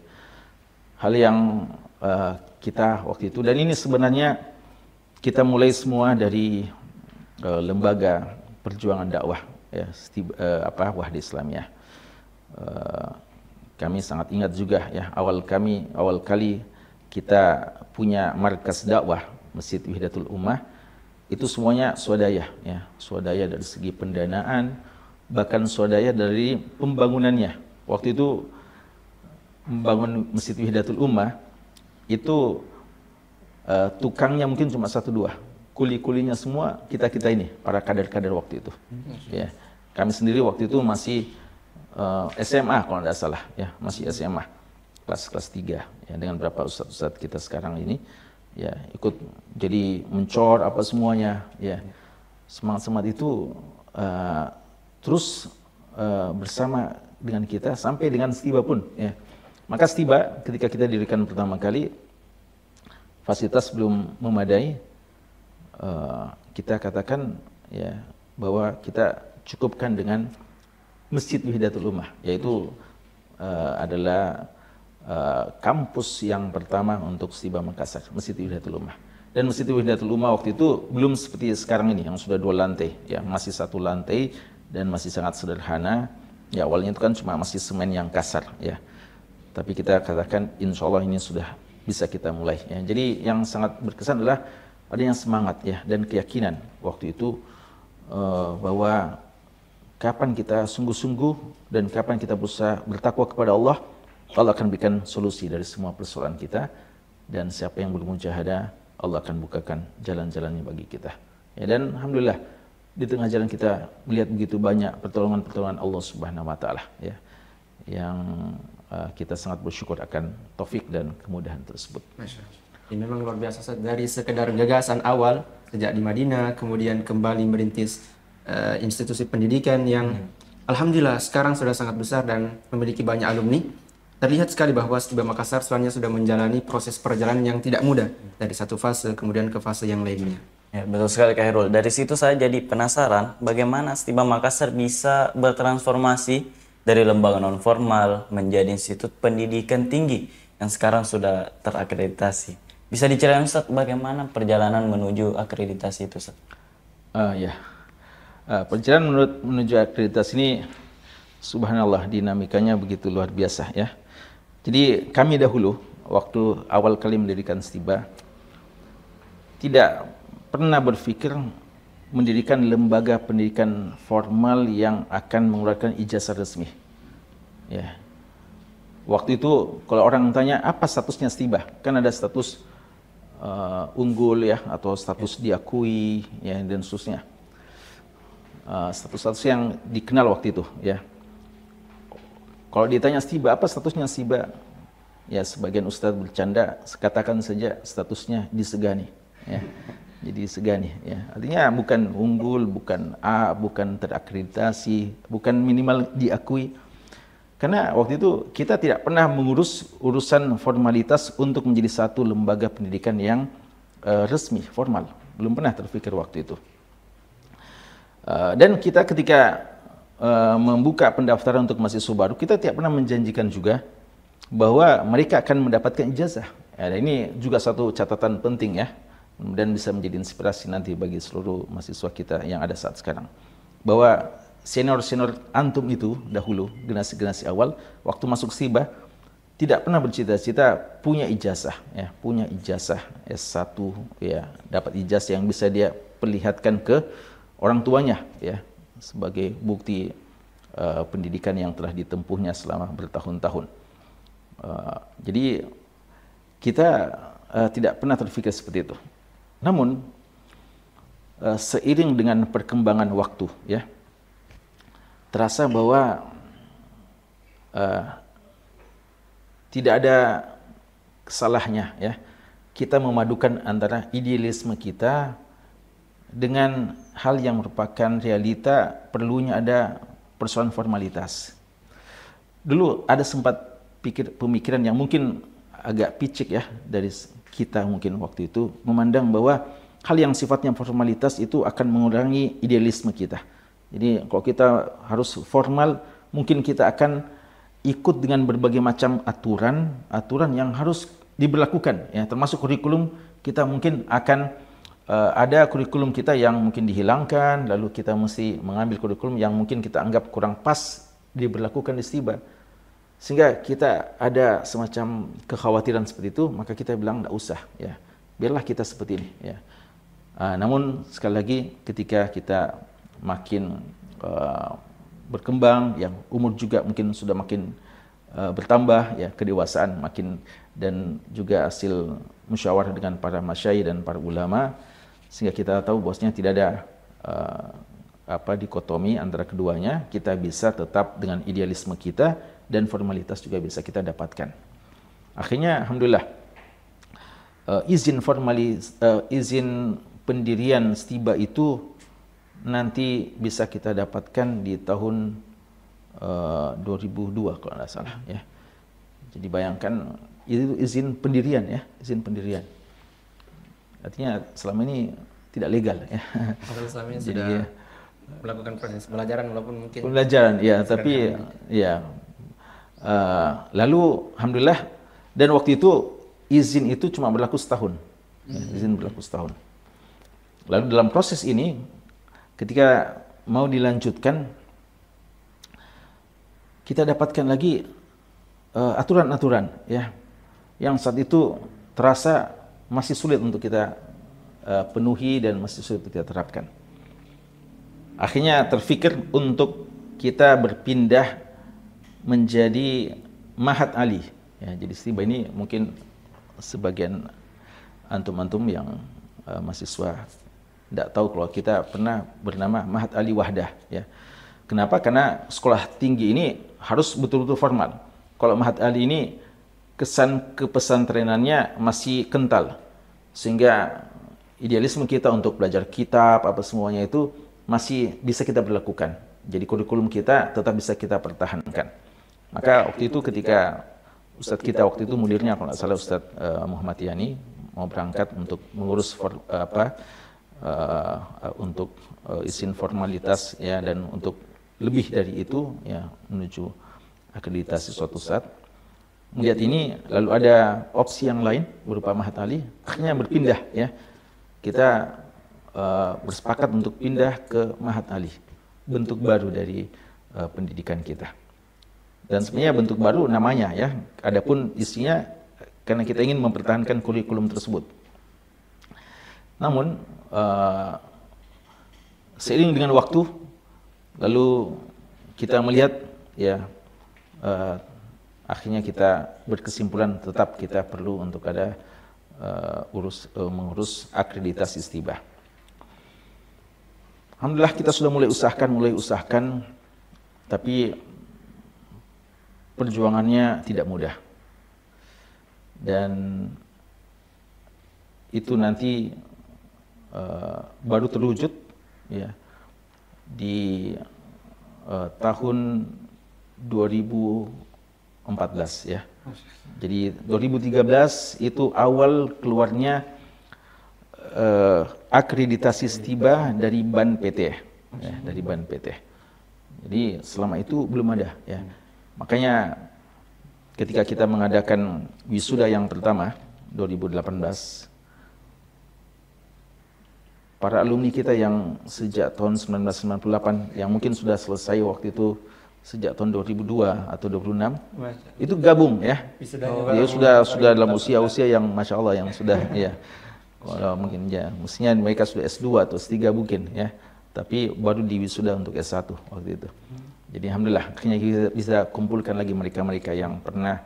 hal yang kita waktu itu, dan ini sebenarnya kita mulai semua dari lembaga perjuangan dakwah, ya, Wahdi Islamiyah. Kami sangat ingat juga, ya, awal kali kita punya markas dakwah Masjid Wahdatul Ummah, itu semuanya swadaya, ya, swadaya dari segi pendanaan, bahkan swadaya dari pembangunannya. Waktu itu membangun Masjid Wahdatul Ummah itu tukangnya mungkin cuma 1-2, kuli-kulinya semua kita ini, para kader-kader waktu itu. Ya, kami sendiri waktu itu masih SMA kalau tidak salah, ya, masih SMA kelas 3, ya, dengan beberapa ustadz kita sekarang ini, ya, ikut jadi mencor apa semuanya, ya. Semangat itu terus bersama dengan kita sampai dengan Stiba pun, ya. Maka Stiba ketika kita dirikan pertama kali, fasilitas belum memadai, kita katakan, ya, bahwa kita cukupkan dengan Masjid Wahdatul Ummah, yaitu adalah kampus yang pertama untuk Stiba Makassar, Masjid Wahdatul Ummah. Dan Masjid Wahdatul Ummah waktu itu belum seperti sekarang ini yang sudah 2 lantai, ya, masih 1 lantai dan masih sangat sederhana. Ya, awalnya itu kan cuma masih semen yang kasar, ya. Tapi kita katakan insya Allah ini sudah bisa kita mulai, ya. Jadi yang sangat berkesan adalah adanya semangat, ya, dan keyakinan waktu itu bahwa kapan kita sungguh-sungguh dan kapan kita berusaha bertakwa kepada Allah, Allah akan berikan solusi dari semua persoalan kita, dan siapa yang bermujahadah, Allah akan bukakan jalan-jalannya bagi kita. Ya, dan alhamdulillah di tengah jalan kita melihat begitu banyak pertolongan-pertolongan Allah Subhanahu wa taala, ya, yang kita sangat bersyukur akan taufik dan kemudahan tersebut. Masya Allah. Ini memang luar biasa, dari sekedar gagasan awal sejak di Madinah, kemudian kembali merintis institusi pendidikan yang alhamdulillah sekarang sudah sangat besar dan memiliki banyak alumni. Terlihat sekali bahwa Stiba Makassar sebenarnya sudah menjalani proses perjalanan yang tidak mudah dari satu fase kemudian ke fase yang lainnya. Ya, betul sekali Kak Hairul. Dari situ saya jadi penasaran bagaimana Stiba Makassar bisa bertransformasi dari lembaga non formal menjadi institut pendidikan tinggi yang sekarang sudah terakreditasi. Bisa diceritain Ustaz bagaimana perjalanan menuju akreditasi itu, Ustaz? Ya. Perjalanan menuju akreditasi ini subhanallah dinamikanya begitu luar biasa, ya. Jadi kami dahulu waktu awal kali mendirikan Stiba tidak pernah berpikir mendirikan lembaga pendidikan formal yang akan mengeluarkan ijazah resmi. Ya. Waktu itu kalau orang tanya apa statusnya Stiba, kan ada status unggul, ya, atau status diakui, ya, dan seterusnya. Status-status yang dikenal waktu itu, ya. Kalau ditanya Stiba, apa statusnya Stiba? Ya, sebagian ustadz bercanda, katakan saja statusnya disegani, ya. Jadi disegani, ya. Artinya bukan unggul, bukan A, bukan terakreditasi, bukan minimal diakui. Karena waktu itu kita tidak pernah mengurus urusan formalitas untuk menjadi satu lembaga pendidikan yang resmi, formal. Belum pernah terpikir waktu itu. Dan kita ketika membuka pendaftaran untuk mahasiswa baru, kita tidak pernah menjanjikan juga bahwa mereka akan mendapatkan ijazah. Dan ini juga satu catatan penting ya, dan bisa menjadi inspirasi nanti bagi seluruh mahasiswa kita yang ada saat sekarang. Bahwa senior-senior antum itu dahulu, generasi-generasi awal, waktu masuk STIBA, tidak pernah bercita-cita punya ijazah, ya, punya ijazah S1, ya, dapat ijazah yang bisa dia perlihatkan ke orang tuanya, ya, sebagai bukti pendidikan yang telah ditempuhnya selama bertahun-tahun. Jadi kita tidak pernah terpikir seperti itu. Namun seiring dengan perkembangan waktu, ya, terasa bahwa tidak ada salahnya, ya, kita memadukan antara idealisme kita dengan hal yang merupakan realita, perlunya ada persoalan formalitas. Dulu ada sempat pemikiran yang mungkin agak picik ya dari kita mungkin waktu itu, memandang bahwa hal yang sifatnya formalitas itu akan mengurangi idealisme kita. Jadi kalau kita harus formal, mungkin kita akan ikut dengan berbagai macam aturan yang harus diberlakukan, ya, termasuk kurikulum. Kita mungkin akan ada kurikulum kita yang mungkin dihilangkan, lalu kita mesti mengambil kurikulum yang mungkin kita anggap kurang pas diberlakukan di STIBA. Sehingga kita ada semacam kekhawatiran seperti itu, maka kita bilang tidak usah, ya, biarlah kita seperti ini, ya. Namun sekali lagi ketika kita makin berkembang, yang umur juga mungkin sudah makin bertambah, ya, kedewasaan makin, dan juga hasil musyawarah dengan para masyayikh dan para ulama, sehingga kita tahu bahwasanya tidak ada dikotomi antara keduanya. Kita bisa tetap dengan idealisme kita dan formalitas juga bisa kita dapatkan. Akhirnya alhamdulillah izin pendirian STIBA itu nanti bisa kita dapatkan di tahun 2002 kalau tidak salah, ya. Jadi bayangkan itu izin pendirian, ya, izin pendirian. Artinya selama ini tidak legal, ya. Selama ini Jadi, sudah melakukan proses pembelajaran walaupun mungkin pembelajaran, ya, tapi ya. Lalu alhamdulillah, dan waktu itu izin itu cuma berlaku setahun, ya, izin berlaku setahun. Lalu dalam proses ini, ketika mau dilanjutkan, kita dapatkan lagi aturan-aturan, ya, yang saat itu terasa masih sulit untuk kita penuhi dan masih sulit untuk kita terapkan. Akhirnya terfikir untuk kita berpindah menjadi Mahat Ali, ya. Jadi STIBA ini mungkin sebagian antum-antum yang mahasiswa tidak tahu kalau kita pernah bernama Mahat Ali Wahdah, ya. Kenapa? Karena sekolah tinggi ini harus betul-betul formal. Kalau Mahat Ali ini kesan kepesantrenannya masih kental, sehingga idealisme kita untuk belajar kitab apa semuanya itu masih bisa kita berlakukan. Jadi kurikulum kita tetap bisa kita pertahankan. Maka waktu itu ketika Ustadz kita waktu itu mudirnya kalau tidak salah Ustadz Muhammad Yani mau berangkat untuk mengurus untuk izin formalitas, ya, dan untuk lebih dari itu, ya, menuju akreditasi suatu saat. Melihat ini, lalu ada opsi yang lain berupa Mahat Ali, akhirnya berpindah, ya. Kita bersepakat untuk pindah ke Mahat Ali, bentuk baru dari pendidikan kita. Dan sebenarnya bentuk baru namanya, ya. Adapun isinya karena kita ingin mempertahankan kurikulum tersebut. Namun seiring dengan waktu, lalu kita melihat, ya, akhirnya kita berkesimpulan tetap kita perlu untuk ada mengurus akreditasi STIBA. Alhamdulillah kita sudah mulai usahakan, tapi perjuangannya tidak mudah. Dan itu nanti baru terwujud, ya, di tahun 2014 ya. Jadi 2013 itu awal keluarnya akreditasi STIBA dari BAN PT ya, dari BAN PT. Jadi selama itu belum ada ya. Makanya ketika kita mengadakan wisuda yang pertama 2018, para alumni kita yang sejak tahun 1998 yang mungkin sudah selesai waktu itu sejak tahun 2002 atau 2006 itu gabung ya. Dia sudah dalam usia yang masya Allah yang sudah ya. Kalau mungkin ya, mestinya mereka sudah S2 atau S3 mungkin ya. Tapi baru diwisuda untuk S1 waktu itu. Jadi alhamdulillah akhirnya kita bisa kumpulkan lagi mereka-mereka yang pernah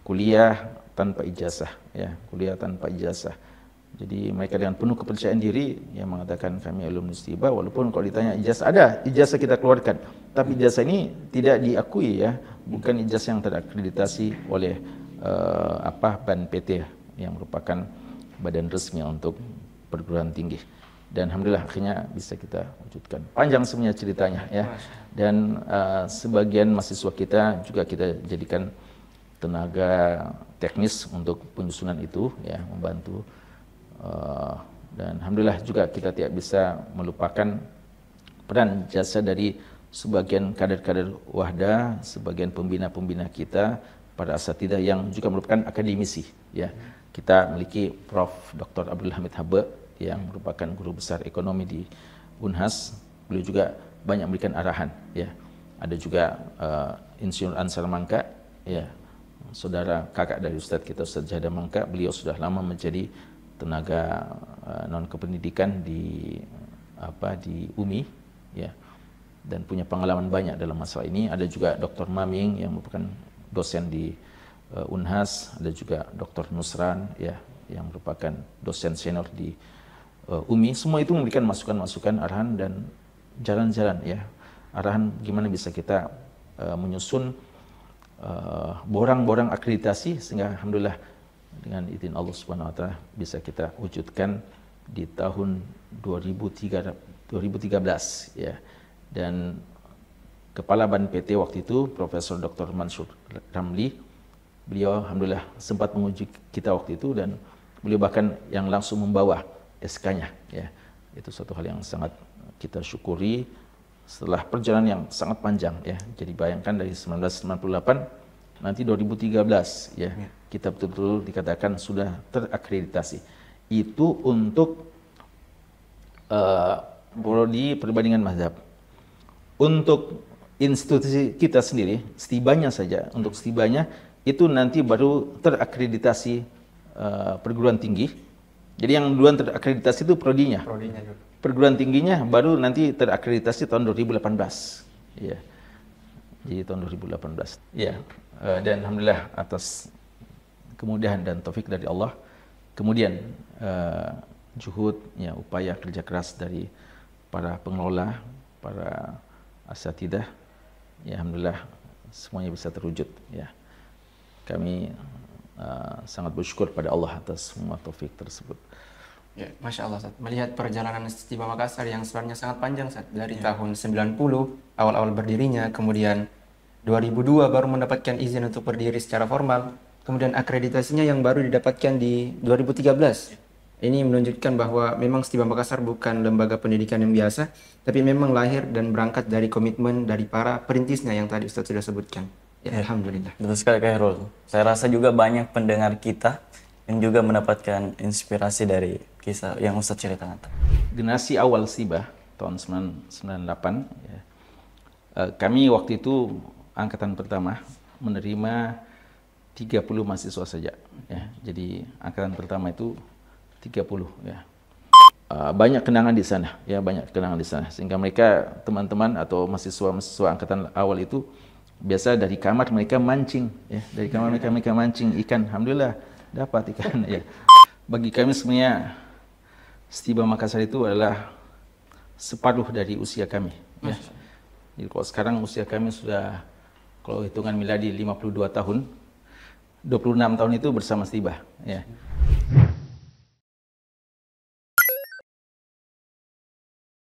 kuliah tanpa ijazah ya, kuliah tanpa ijazah. Jadi mereka dengan penuh kepercayaan diri yang mengatakan kami alumni STIBA, walaupun kalau ditanya ijazah ada, ijazah kita keluarkan, tapi ijazah ini tidak diakui ya, bukan ijazah yang terakreditasi oleh BAN PT yang merupakan badan resmi untuk perguruan tinggi. Dan alhamdulillah akhirnya bisa kita wujudkan. Panjang sebenarnya ceritanya ya. Dan sebagian mahasiswa kita juga kita jadikan tenaga teknis untuk penyusunan itu ya, membantu. Dan alhamdulillah juga kita tidak bisa melupakan peran jasa dari sebagian kader-kader Wahda, sebagian pembina-pembina kita, para asatidzah yang juga merupakan akademisi ya. Kita memiliki Prof. Dr. Abdul Hamid Habe yang merupakan guru besar ekonomi di Unhas. Beliau juga banyak memberikan arahan ya. Ada juga Insinyur Ansar Mangka ya, saudara kakak dari Ustadz kita Ustadz Jahda Mangka. Beliau sudah lama menjadi tenaga non kependidikan di UMI ya, dan punya pengalaman banyak dalam masalah ini. Ada juga Dr. Maming yang merupakan dosen di Unhas, ada juga Dr. Nusran ya yang merupakan dosen senior di UMI. Semua itu memberikan masukan-masukan, arahan dan jalan-jalan ya, arahan gimana bisa kita menyusun borang-borang akreditasi sehingga alhamdulillah dengan izin Allah Subhanahu wa taala bisa kita wujudkan di tahun 2013 ya. Dan kepala BAN PT waktu itu Profesor Dr. Mansur Ramli, beliau alhamdulillah sempat menguji kita waktu itu dan beliau bahkan yang langsung membawa SK-nya ya. Itu suatu hal yang sangat kita syukuri setelah perjalanan yang sangat panjang ya. Jadi bayangkan dari 1998 nanti 2013 ya. Kita betul-betul dikatakan sudah terakreditasi. Itu untuk prodi perbandingan mazhab. Untuk institusi kita sendiri, STIBA-nya saja, untuk STIBA-nya itu nanti baru terakreditasi perguruan tinggi. Jadi yang duluan terakreditasi itu prodinya. Perguruan tingginya baru nanti terakreditasi tahun 2018. Ya. Jadi tahun 2018. Ya. Dan alhamdulillah atas kemudahan dan taufik dari Allah, kemudian juhud ya, upaya kerja keras dari para pengelola, para asatidzah ya, alhamdulillah semuanya bisa terwujud ya. Kami sangat bersyukur pada Allah atas semua taufik tersebut. Ya, Masya Allah, Ustaz. Melihat perjalanan STIBA Makassar yang sebenarnya sangat panjang, Ustaz. Dari tahun 90 awal-awal berdirinya, kemudian 2002 baru mendapatkan izin untuk berdiri secara formal, kemudian akreditasinya yang baru didapatkan di 2013. Ini menunjukkan bahwa memang STIBA Makassar bukan lembaga pendidikan yang biasa, tapi memang lahir dan berangkat dari komitmen dari para perintisnya yang tadi Ustaz sudah sebutkan. Ya, alhamdulillah. Betul sekali Kak Herul. Saya rasa juga banyak pendengar kita yang juga mendapatkan inspirasi dari kisah yang Ustaz ceritakan. Generasi awal STIBA tahun 1998 ya. Kami waktu itu angkatan pertama menerima 30 mahasiswa saja ya. Jadi angkatan pertama itu 30 ya. Banyak kenangan di sana ya, banyak kenangan di sana sehingga mereka teman-teman atau mahasiswa angkatan awal itu biasa dari kamar mereka mancing ya, dari kamar mereka mancing ikan, alhamdulillah dapat ikan ya. Bagi kami sebenarnya STIBA Makassar itu adalah separuh dari usia kami ya. Jadi kalau sekarang usia kami sudah kalau hitungan miladi 52 tahun, 26 tahun itu bersama STIBA ya.